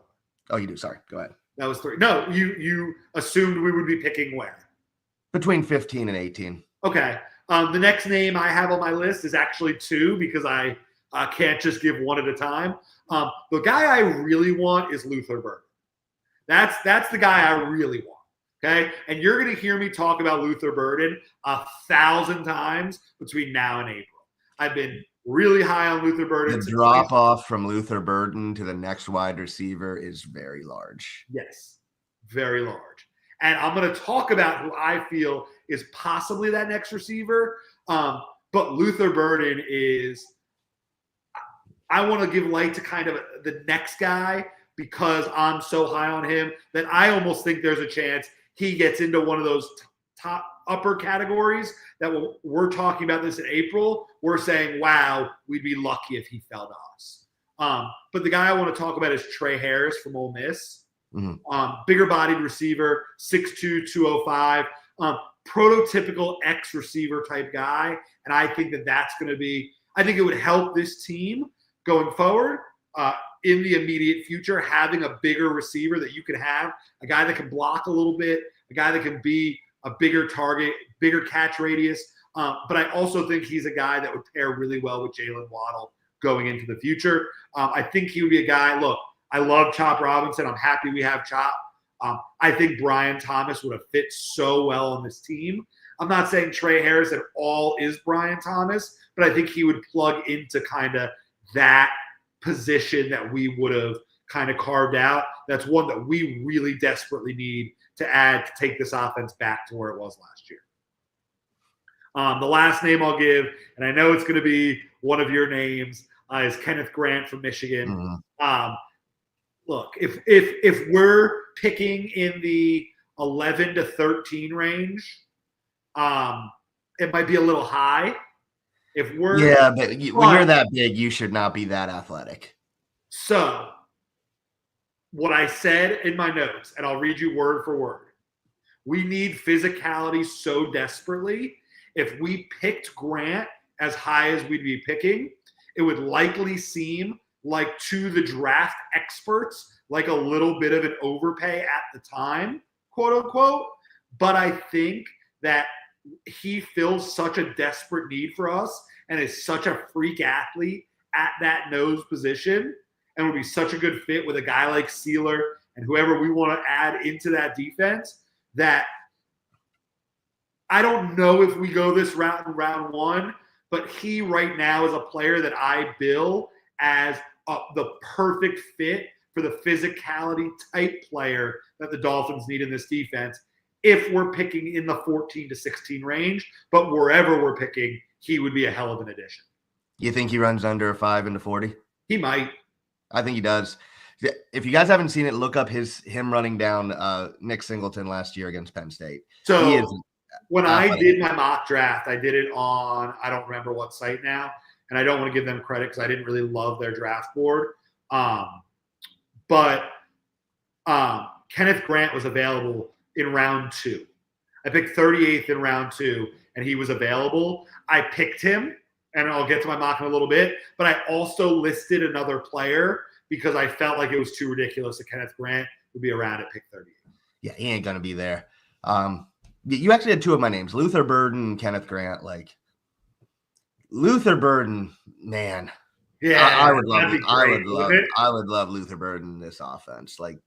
Oh, you do? Sorry. Go ahead. That was three. No, you assumed we would be picking where? Between 15 and 18. Okay. The next name I have on my list is actually two because I can't just give one at a time. The guy I really want is Luther Burden. That's the guy I really want. Okay. And you're going to hear me talk about Luther Burden 1,000 times between now and April. I've been really high on Luther Burden. The drop off from Luther Burden to the next wide receiver is very large. Yes, very large. And I'm going to talk about who I feel is possibly that next receiver. But Luther Burden is, I want to give light to kind of the next guy because I'm so high on him that I almost think there's a chance he gets into one of those top upper categories that we're talking about this in April. We're saying, wow, we'd be lucky if he fell to us. But the guy I want to talk about is Trey Harris from Ole Miss. Mm-hmm. Bigger bodied receiver, 6'2", 205, prototypical X receiver type guy. And I think that's going to be, I think it would help this team going forward in the immediate future, having a bigger receiver that you can have, a guy that can block a little bit, a guy that can be a bigger target, bigger catch radius. But I also think he's a guy that would pair really well with Jalen Waddle going into the future. I think he would be a guy, look, I love Chop Robinson. I'm happy we have Chop. I think Brian Thomas would have fit so well on this team. I'm not saying Trey Harris at all is Brian Thomas, but I think he would plug into kind of that position that we would have kind of carved out. That's one that we really desperately need to add to take this offense back to where it was last year. The last name I'll give, and I know it's going to be one of your names, is Kenneth Grant from Michigan. Mm-hmm. Look, if we're picking in the 11 to 13 range, it might be a little high. But when you're that big, you should not be that athletic. So, what I said in my notes, and I'll read you word for word. We need physicality so desperately. If we picked Grant as high as we'd be picking, it would likely seem like to the draft experts, like a little bit of an overpay at the time, quote unquote. But I think that he fills such a desperate need for us and is such a freak athlete at that nose position and would be such a good fit with a guy like Sealer and whoever we want to add into that defense that I don't know if we go this route in round one, but he right now is a player that I bill as the perfect fit for the physicality type player that the Dolphins need in this defense if we're picking in the 14 to 16 range. But wherever we're picking, he would be a hell of an addition. You think he runs under a 5 into 40? He might. I think he does. If you guys haven't seen it, look up him running down Nick Singleton last year against Penn State. So when I did my mock draft, I did it on, I don't remember what site now, and I don't want to give them credit because I didn't really love their draft board. But Kenneth Grant was available in round 2. I picked 38th in round 2, and he was available. I picked him, and I'll get to my mock in a little bit, but I also listed another player because I felt like it was too ridiculous that Kenneth Grant would be around at pick 38. Yeah, he ain't going to be there. You actually had 2 of my names, Luther Burden and Kenneth Grant. Like, Luther Burden, man. Yeah, I would love Luther Burden in this offense. Like,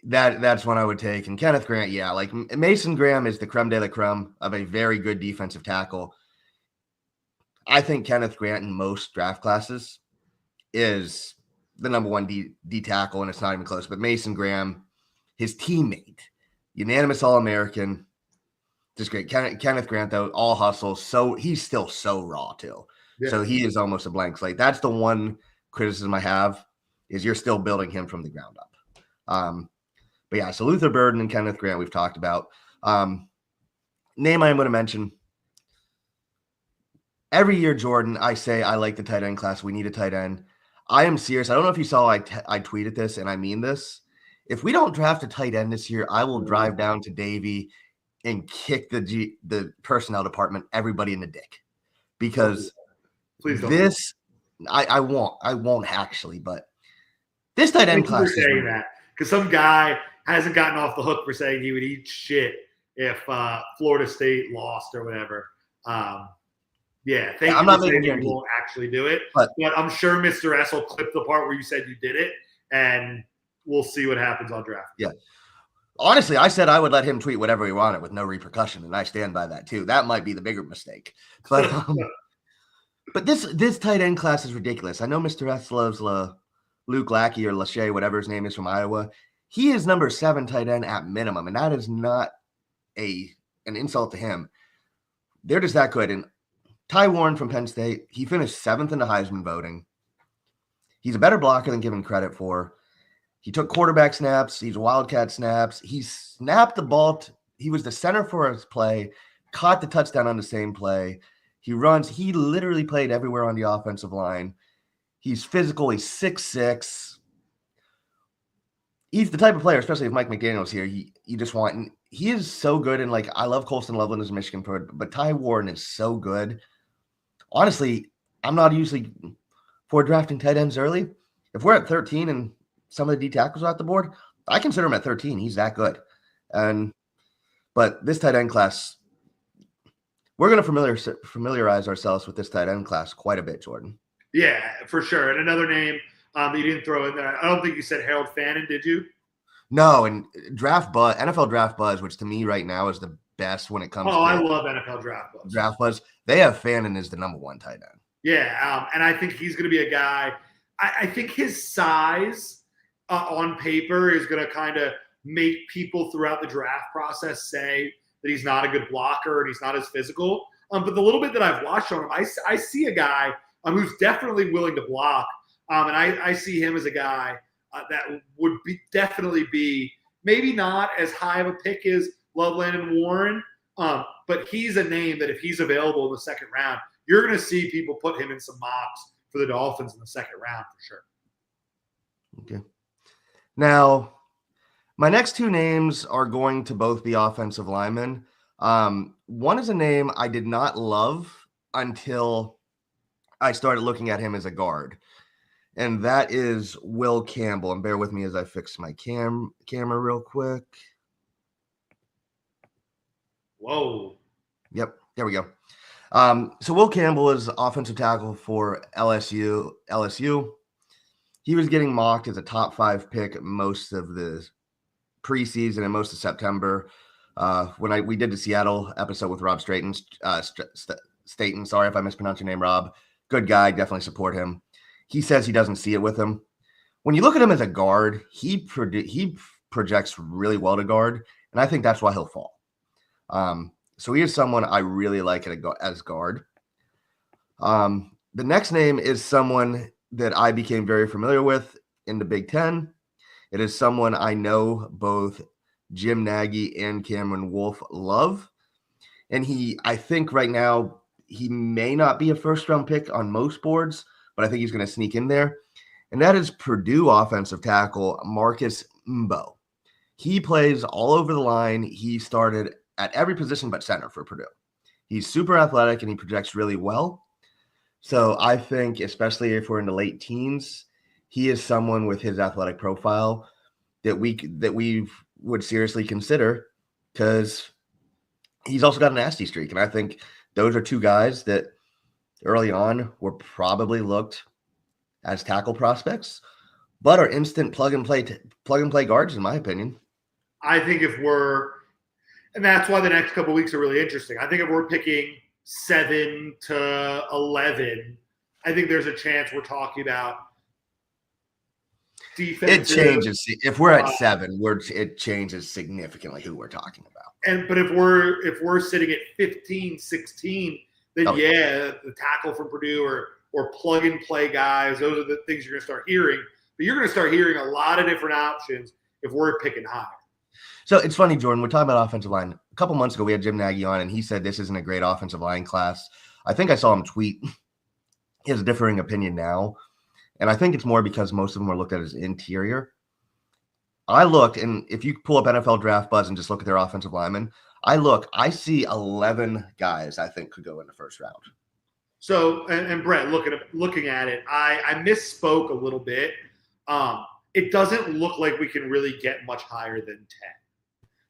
that's one I would take. And Kenneth Grant, yeah, like Mason Graham is the creme de la creme of a very good defensive tackle. I think Kenneth Grant in most draft classes is the number 1 D tackle, and it's not even close. But Mason Graham, his teammate, unanimous All-American, just great. Kenneth Grant, though, all hustle. So he's still so raw, too. Yeah. So he is almost a blank slate. That's the one criticism I have, is you're still building him from the ground up. But yeah, so Luther Burden and Kenneth Grant we've talked about. Name I am going to mention. Every year, Jordan, I say I like the tight end class. We need a tight end. I am serious. I don't know if you saw I tweeted this, and I mean this. If we don't draft a tight end this year, I will drive down to Davie and kick the personnel department, everybody in the dick. Because please don't. This, I won't actually, but this tight end class is saying that because some guy hasn't gotten off the hook for saying he would eat shit if Florida State lost or whatever. I'm not making you won't actually do it, but I'm sure Mr. S will clip the part where you said you did it, and we'll see what happens on draft. Yeah. Honestly, I said I would let him tweet whatever he wanted with no repercussion, and I stand by that too. That might be the bigger mistake. But but this tight end class is ridiculous. I know Mr. S loves Luke Lackey or Lachey, whatever his name is, from Iowa. He is number 7 tight end at minimum, and that is not an insult to him. They're just that good. And Ty Warren from Penn State, he finished 7th in the Heisman voting. He's a better blocker than given credit for. He took quarterback snaps. He's wildcat snaps. He snapped the ball. He was the center for his play, caught the touchdown on the same play. He runs. He literally played everywhere on the offensive line. He's physical. He's 6'6". He's the type of player, especially if Mike McDaniel's here, you just want – and he is so good. And, like, I love Colston Loveland as a Michigan pro, but Ty Warren is so good. Honestly, I'm not usually for drafting tight ends early. If we're at 13 and some of the D tackles are at the board, I consider him at 13. He's that good. But this tight end class, we're going to familiarize ourselves with this tight end class quite a bit, Jordan. Yeah, for sure. And another name that you didn't throw in there, I don't think you said Harold Fannin, did you? No, and NFL Draft Buzz, which to me right now is the best when it comes to I love NFL Draft Buzz. Draft Buzz. They have Fannin as the number 1 tight end. Yeah, and I think he's going to be a guy. I think his size on paper is going to kind of make people throughout the draft process say that he's not a good blocker and he's not as physical. But the little bit that I've watched on him, I see a guy who's definitely willing to block. And I see him as a guy that would definitely be maybe not as high of a pick as Loveland and Warren, but he's a name that if he's available in the second round, you're going to see people put him in some mocks for the Dolphins in the second round for sure. Okay. Now, my next 2 names are going to both be offensive linemen. One is a name I did not love until I started looking at him as a guard, and that is Will Campbell. And bear with me as I fix my camera real quick. Whoa. Yep, there we go. So Will Campbell is offensive tackle for LSU. He was getting mocked as a top 5 pick most of the preseason and most of September. When we did the Seattle episode with Rob Staten, sorry if I mispronounced your name, Rob. Good guy, definitely support him. He says he doesn't see it with him. When you look at him as a guard, he projects really well to guard, and I think that's why he'll fall. So he is someone I really like as guard. The next name is someone that I became very familiar with in the Big Ten. It is someone I know both Jim Nagy and Cameron Wolf love. And I think right now, he may not be a first-round pick on most boards, but I think he's going to sneak in there. And that is Purdue offensive tackle Marcus Mbo. He plays all over the line. He started at every position but center for Purdue. He's super athletic and he projects really well. So I think, especially if we're in the late teens, he is someone with his athletic profile that we would seriously consider, because he's also got a nasty streak. And I think those are two guys that early on were probably looked as tackle prospects, but are instant plug and play guards, in my opinion. I think and that's why the next couple of weeks are really interesting. I think if we're picking 7 to 11, I think there's a chance we're talking about defense. It changes. If we're at 7, it changes significantly who we're talking about. But if we're sitting at 15, 16, then the tackle from Purdue or plug and play guys, those are the things you're going to start hearing. But you're going to start hearing a lot of different options if we're picking high. So it's funny, Jordan, we're talking about offensive line. A couple months ago, we had Jim Nagy on, and he said this isn't a great offensive line class. I think I saw him tweet he has a differing opinion now, and I think it's more because most of them are looked at as interior. I looked, and if you pull up NFL Draft Buzz and just look at their offensive linemen, I see 11 guys I think could go in the first round. So, and Brett, looking at it, I misspoke a little bit. It doesn't look like we can really get much higher than 10.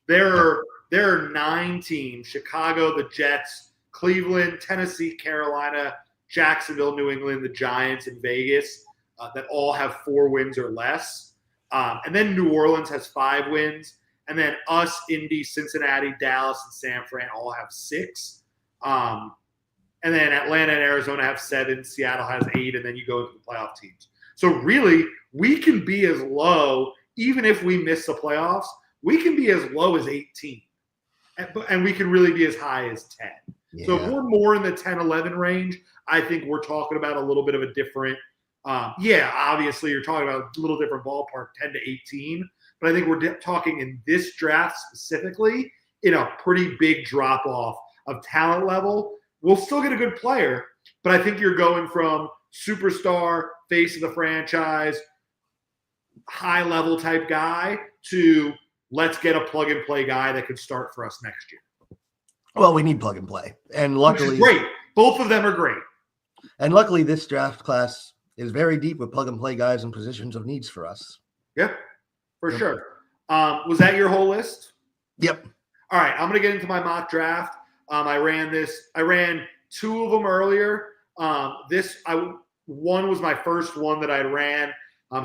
There are 9 teams: Chicago, the Jets, Cleveland, Tennessee, Carolina, Jacksonville, New England, the Giants, and Vegas that all have 4 wins or less. And then New Orleans has 5 wins. And then us, Indy, Cincinnati, Dallas, and San Fran all have 6. And then Atlanta and Arizona have 7. Seattle has 8. And then you go into the playoff teams. So really, we can be as low, even if we miss the playoffs, we can be as low as 18. And we can really be as high as 10. Yeah. So if we're more in the 10, 11 range, I think we're talking about a little bit of a different obviously you're talking about a little different ballpark, 10 to 18. But I think we're talking in this draft specifically in a pretty big drop-off of talent level. We'll still get a good player, but I think you're going from superstar, face of the franchise, high-level type guy to let's get a plug-and-play guy that could start for us next year. Well, we need plug-and-play. And luckily – great. Both of them are great. And luckily this draft class is very deep with plug-and-play guys in positions of needs for us. Yep, for sure. Was that your whole list? Yep. All right, I'm going to get into my mock draft. I ran 2 of them earlier. One was my first one that I ran.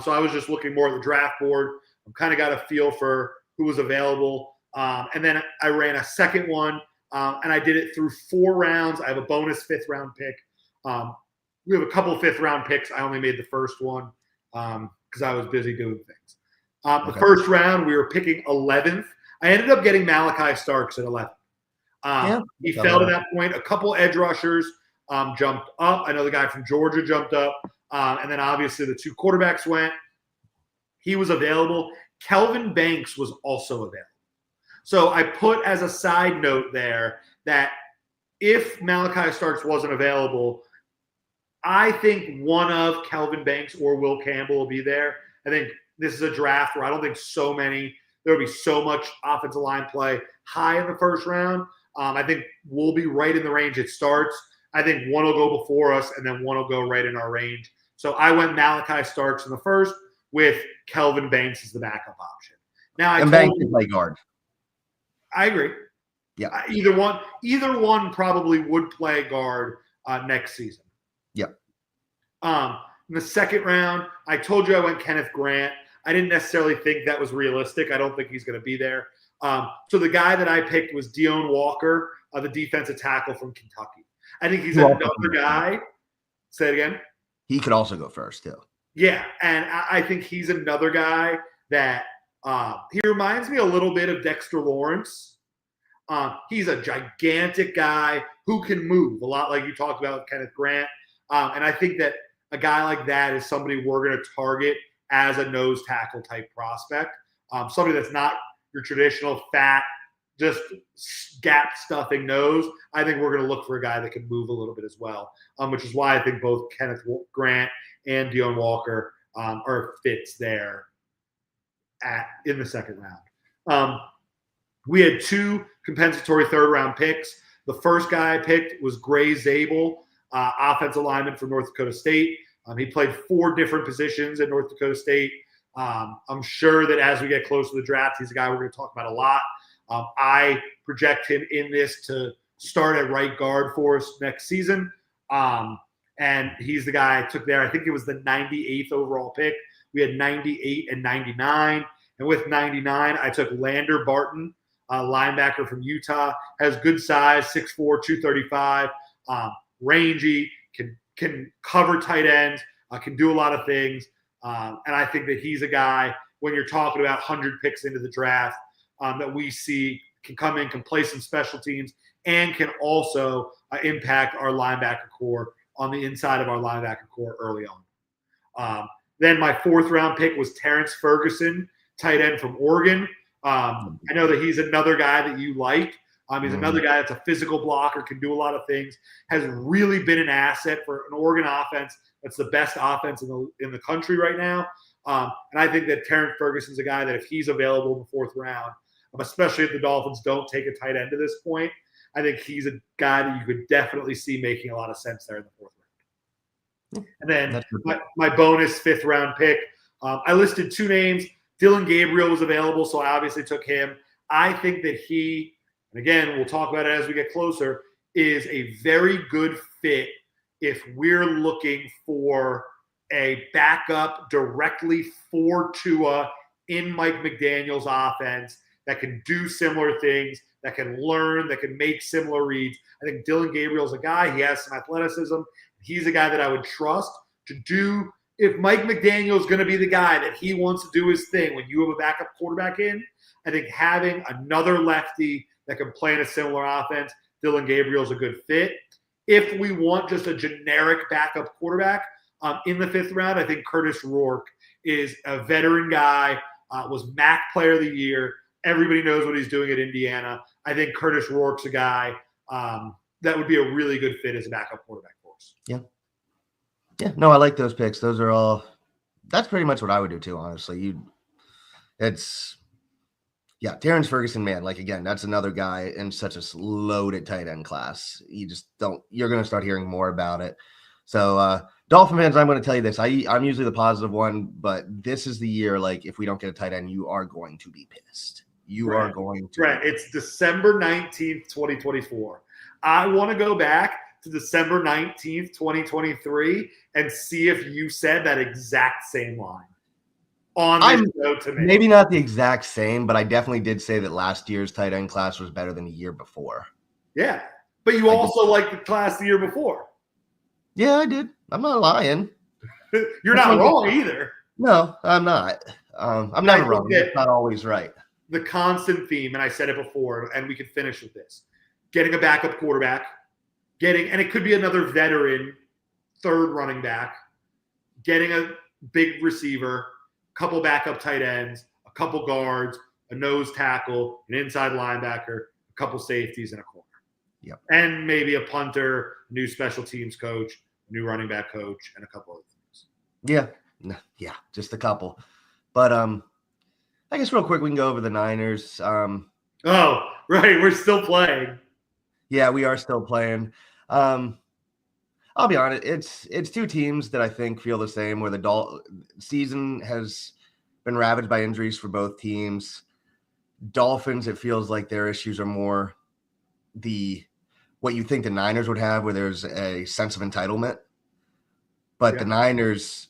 So I was just looking more at the draft board. I kind of got a feel for who was available. And then I ran a second one, and I did it through 4 rounds. I have a bonus 5th round pick. We have a couple of 5th round picks. I only made the first one because I was busy doing things. The first round, we were picking 11th. I ended up getting Malachi Starks at 11th. He fell to that point. A couple edge rushers jumped up. I know the guy from Georgia jumped up. And then obviously the 2 quarterbacks went. He was available. Kelvin Banks was also available. So I put as a side note there that if Malachi Starks wasn't available, I think one of Kelvin Banks or Will Campbell will be there. I think this is a draft where I don't think there will be so much offensive line play high in the first round. I think we'll be right in the range it starts. I think one will go before us, and then one will go right in our range. So I went Malachi Starks in the first with Kelvin Banks as the backup option. Now Banks can play guard. I agree. Yeah. Either one probably would play guard next season. Yep. In the second round, I told you I went Kenneth Grant. I didn't necessarily think that was realistic. I don't think he's going to be there. So the guy that I picked was Deone Walker, the defensive tackle from Kentucky. I think he's another guy. Say it again. He could also go first, too. Yeah, and I think he's another guy that he reminds me a little bit of Dexter Lawrence. He's a gigantic guy who can move, a lot like you talked about with Kenneth Grant. And I think that a guy like that is somebody we're going to target as a nose tackle type prospect, somebody that's not your traditional fat, just gap stuffing nose. I think we're going to look for a guy that can move a little bit as well, which is why I think both Kenneth Grant and Deone Walker are fits there in the second round. We had 2 compensatory third-round picks. The first guy I picked was Gray Zabel, offensive lineman from North Dakota State. He played 4 different positions at North Dakota State. I'm sure that as we get close to the draft, he's a guy we're going to talk about a lot. I project him in this to start at right guard for us next season. And he's the guy I took there. I think it was the 98th overall pick. We had 98 and 99. And with 99, I took Lander Barton, linebacker from Utah. Has good size, 6'4", 235, rangy, can cover tight ends, can do a lot of things. And I think that he's a guy, when you're talking about 100 picks into the draft, that we see can come in, can play some special teams, and can also impact our linebacker core on the inside of our linebacker core early on. Then my 4th round pick was Terrence Ferguson, tight end from Oregon. I know that he's another guy that you like. He's another guy that's a physical blocker, can do a lot of things, has really been an asset for an Oregon offense that's the best offense in the country right now. And I think that Terrence Ferguson's a guy that if he's available in the 4th round, especially if the Dolphins don't take a tight end to this point, I think he's a guy that you could definitely see making a lot of sense there in the 4th round. And then my bonus 5th round pick, I listed 2 names. Dylan Gabriel was available, so I obviously took him. I think that he, and again, we'll talk about it as we get closer, is a very good fit if we're looking for a backup directly for Tua in Mike McDaniel's offense that can do similar things, that can learn, that can make similar reads. I think Dylan Gabriel's a guy. He has some athleticism. He's a guy that I would trust to do. If Mike McDaniel's going to be the guy that he wants to do his thing when you have a backup quarterback in, I think having another lefty that can play in a similar offense, Dylan Gabriel's a good fit. If we want just a generic backup quarterback in the 5th round, I think Curtis Rourke is a veteran guy, was MAC Player of the Year. Everybody knows what he's doing at Indiana. I think Curtis Rourke's a guy that would be a really good fit as a backup quarterback for us. Yeah. Yeah, no, I like those picks. Those are all – that's pretty much what I would do too, honestly. Terrence Ferguson, man, like, again, that's another guy in such a loaded tight end class. You just don't – you're going to start hearing more about it. So, Dolphin fans, I'm going to tell you this. I'm usually the positive one, but this is the year, like, if we don't get a tight end, you are going to be pissed. You are going to. Right. It's December 19th, 2024. I want to go back to December 19th, 2023, and see if you said that exact same line on this show to me. Maybe not the exact same, but I definitely did say that last year's tight end class was better than the year before. Yeah, but you also liked the class the year before. Yeah, I did. I'm not lying. You're not wrong either. No, I'm not. I'm never wrong. It's not always right. The constant theme, and I said it before, and we could finish with this, getting a backup quarterback, and it could be another veteran third running back, getting a big receiver, a couple backup tight ends, a couple guards, a nose tackle, an inside linebacker, a couple safeties, and a corner. Yep. And maybe a punter, new special teams coach, new running back coach, and a couple other things. Yeah, just a couple. But I guess real quick we can go over the Niners. Oh, right, we're still playing. Yeah, we are still playing. I'll be honest, it's 2 teams that I think feel the same, where the season has been ravaged by injuries for both teams. Dolphins, it feels like their issues are more what you think the Niners would have, where there's a sense of entitlement. But the Niners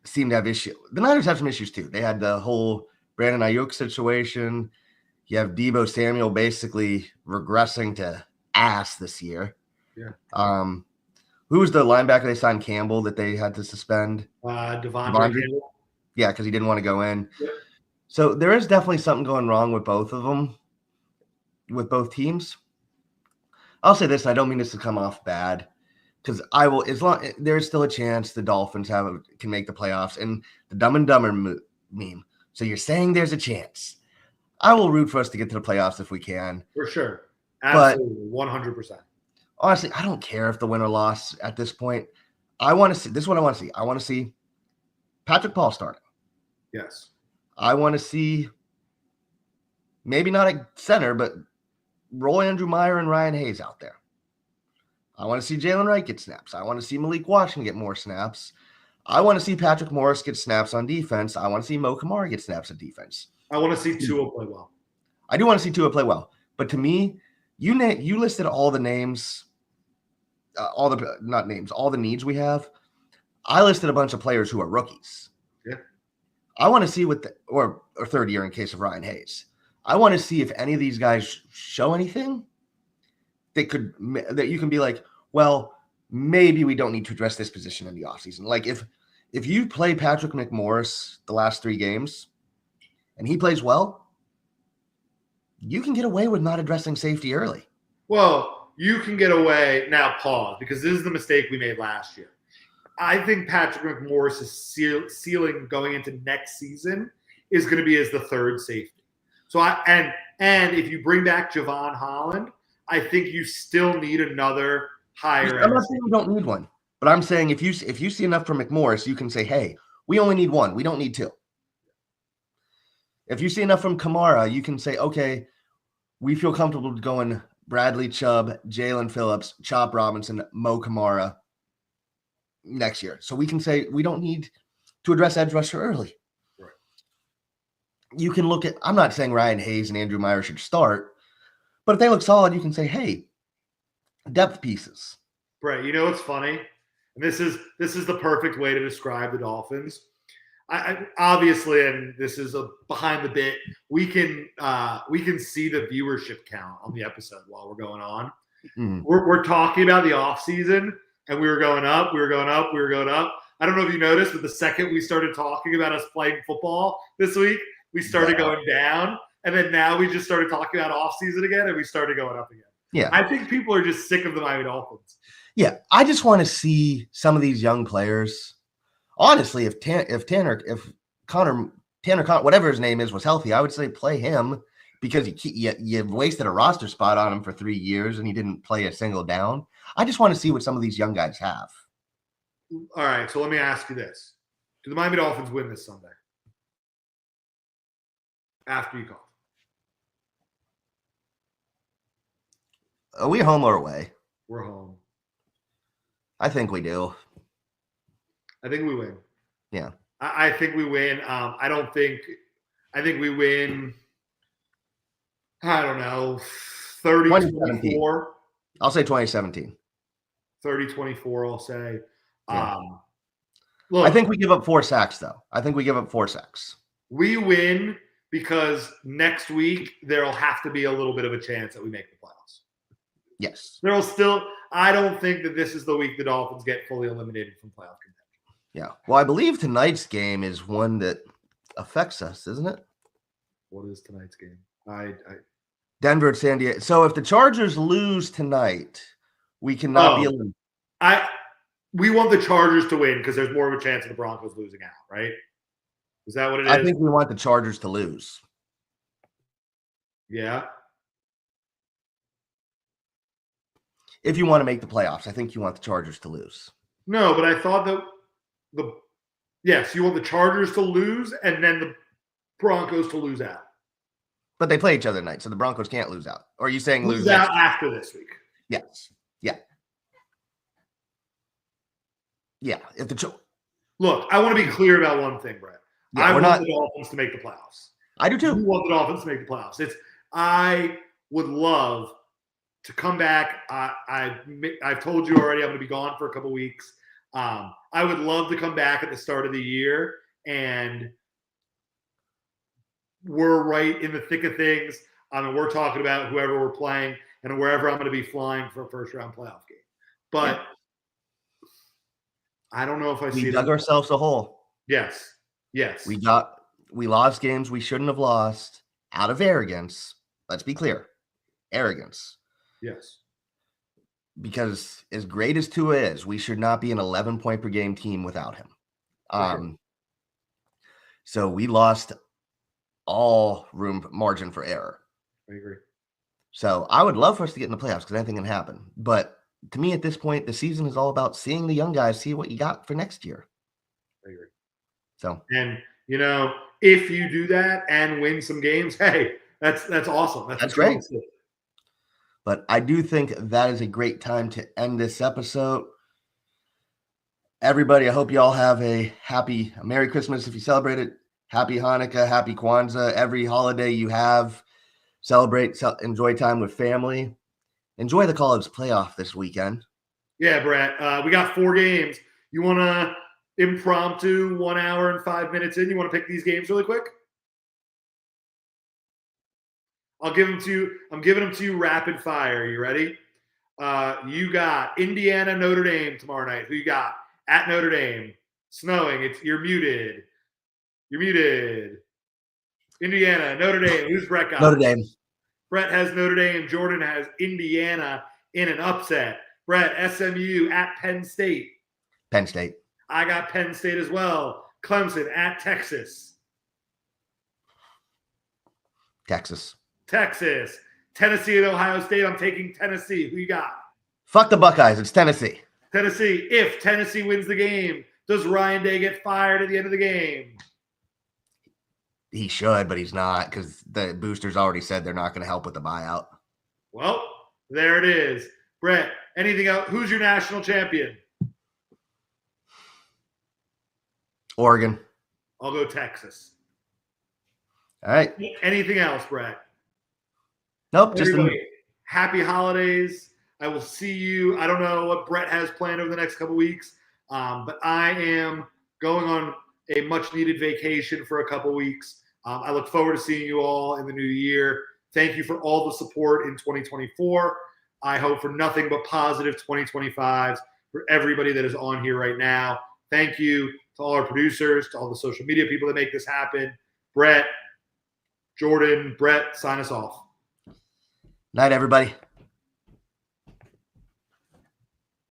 seem to have issues. The Niners have some issues too. They had the whole Brandon Ayuk situation. You have Deebo Samuel basically regressing to ass this year. Yeah. Who was the linebacker they signed, Campbell, that they had to suspend? Devondre Campbell. Yeah, because he didn't want to go in. Yep. So there is definitely something going wrong with both of them, with both teams. I'll say this, and I don't mean this to come off bad, because there's still a chance the Dolphins can make the playoffs. And the Dumb and Dumber meme. So you're saying there's a chance. I will root for us to get to the playoffs if we can. For sure. Absolutely. 100%. Honestly, I don't care if the win or loss at this point. I want to see, this is what I want to see. I want to see Patrick Paul starting. Yes. I want to see maybe not at center, but roll Andrew Meyer and Ryan Hayes out there. I want to see Jalen Wright get snaps. I want to see Malik Washington get more snaps. I want to see Patrick Morris get snaps on defense. I want to see Mo Kamara get snaps on defense. I want to see Tua play well. I do want to see Tua play well. But to me, you listed all the names, all the needs we have. I listed a bunch of players who are rookies. Yeah. I want to see or third year in case of Ryan Hayes. I want to see if any of these guys show anything that you can be like, well, maybe we don't need to address this position in the offseason. Like if you play Patrick McMorris the last 3 games and he plays well, you can get away with not addressing safety early. Well, you can get away now. Pause, because this is the mistake we made last year. I think Patrick McMorris' ceiling going into next season is going to be as the third safety. So and if you bring back Javon Holland, I think you still need another higher. I'm not saying you don't need one, but I'm saying if you see enough from McMorris, you can say, hey, we only need 1. We don't need 2. If you see enough from Kamara, you can say, okay, we feel comfortable going Bradley Chubb, Jalen Phillips, Chop Robinson, Mo Kamara next year. So we can say we don't need to address edge rusher early. Right. You can look at, I'm not saying Ryan Hayes and Andrew Meyer should start, but if they look solid, you can say, hey, depth pieces. Right. You know what's funny? And this is the perfect way to describe the Dolphins. I obviously, and this is a behind the bit, we can see the viewership count on the episode while we're going on. Mm-hmm. We're talking about the offseason, and we were going up. I don't know if you noticed, but the second we started talking about us playing football this week, we started going down. And then now we just started talking about offseason again, and we started going up again. Yeah. I think people are just sick of the Miami Dolphins. Yeah. I just want to see some of these young players. Honestly, if Connor, whatever his name is, was healthy, I would say play him because you wasted a roster spot on him for 3 years and he didn't play a single down. I just want to see what some of these young guys have. All right, so let me ask you this. Do the Miami Dolphins win this Sunday? After you call. Are we home or away? We're home. I think we do. I think we win. Yeah. I think we win. I think we win, I don't know, 30-24. I'll say 2017. 30-24, I'll say. Yeah. Look, I think we give up 4 sacks, though. We win because next week there will have to be a little bit of a chance that we make the playoffs. Yes. I don't think that this is the week the Dolphins get fully eliminated from playoff contention. Yeah. Well, I believe tonight's game is one that affects us, isn't it? What is tonight's game? Denver at San Diego. So if the Chargers lose tonight, we cannot be eliminated. We want the Chargers to win because there's more of a chance of the Broncos losing out, right? Is that what it is? I think we want the Chargers to lose. Yeah. If you want to make the playoffs, I think you want the Chargers to lose. No, but I thought that yes, you want the Chargers to lose and then the Broncos to lose out. But they play each other tonight, so the Broncos can't lose out. Or are you saying lose out after this week? Yes. Yeah. Yeah. Look, I want to be clear about one thing, Brett. Yeah, I want the Dolphins to make the playoffs. I do too. You want the Dolphins to make the playoffs. I would love to come back. I've told you already I'm going to be gone for a couple weeks. I would love to come back at the start of the year and we're right in the thick of things. We're talking about whoever we're playing and wherever I'm going to be flying for a first-round playoff game. But I don't know if we dug ourselves a hole. Yes. We lost games we shouldn't have lost out of arrogance. Let's be clear. Arrogance. Yes. Because as great as Tua is, we should not be an 11-point per game team without him. So we lost all margin for error. I agree. So I would love for us to get in the playoffs because anything can happen. But to me, at this point, the season is all about seeing the young guys, see what you got for next year. I agree. So, and if you do that and win some games, hey, that's awesome. That's great. But I do think that is a great time to end this episode. Everybody, I hope you all have a Merry Christmas if you celebrate it. Happy Hanukkah, Happy Kwanzaa. Every holiday you have, enjoy time with family. Enjoy the college playoff this weekend. Yeah, Brett. We got 4 games. You want to impromptu 1 hour and 5 minutes in? You want to pick these games really quick? I'll give them to you. I'm giving them to you rapid fire. You ready? You got Indiana, Notre Dame tomorrow night. Who you got? At Notre Dame. Snowing. You're muted. You're muted. Indiana, Notre Dame. Who's Brett got? Notre Dame. Brett has Notre Dame. Jordan has Indiana in an upset. Brett, SMU at Penn State. Penn State. I got Penn State as well. Clemson at Texas. Texas. Tennessee at Ohio State. I'm taking Tennessee. Who you got? Fuck the Buckeyes. It's Tennessee. Tennessee. If Tennessee wins the game, does Ryan Day get fired at the end of the game? He should, but he's not because the boosters already said they're not going to help with the buyout. Well, there it is. Brett, anything else? Who's your national champion? Oregon. I'll go Texas. All right. Anything else, Brett? Nope. Happy holidays. I will see you. I don't know what Brett has planned over the next couple weeks, but I am going on a much-needed vacation for a couple weeks. I look forward to seeing you all in the new year. Thank you for all the support in 2024. I hope for nothing but positive 2025s for everybody that is on here right now. Thank you to all our producers, to all the social media people that make this happen. Brett, Jordan, Brett, sign us off. Night, everybody.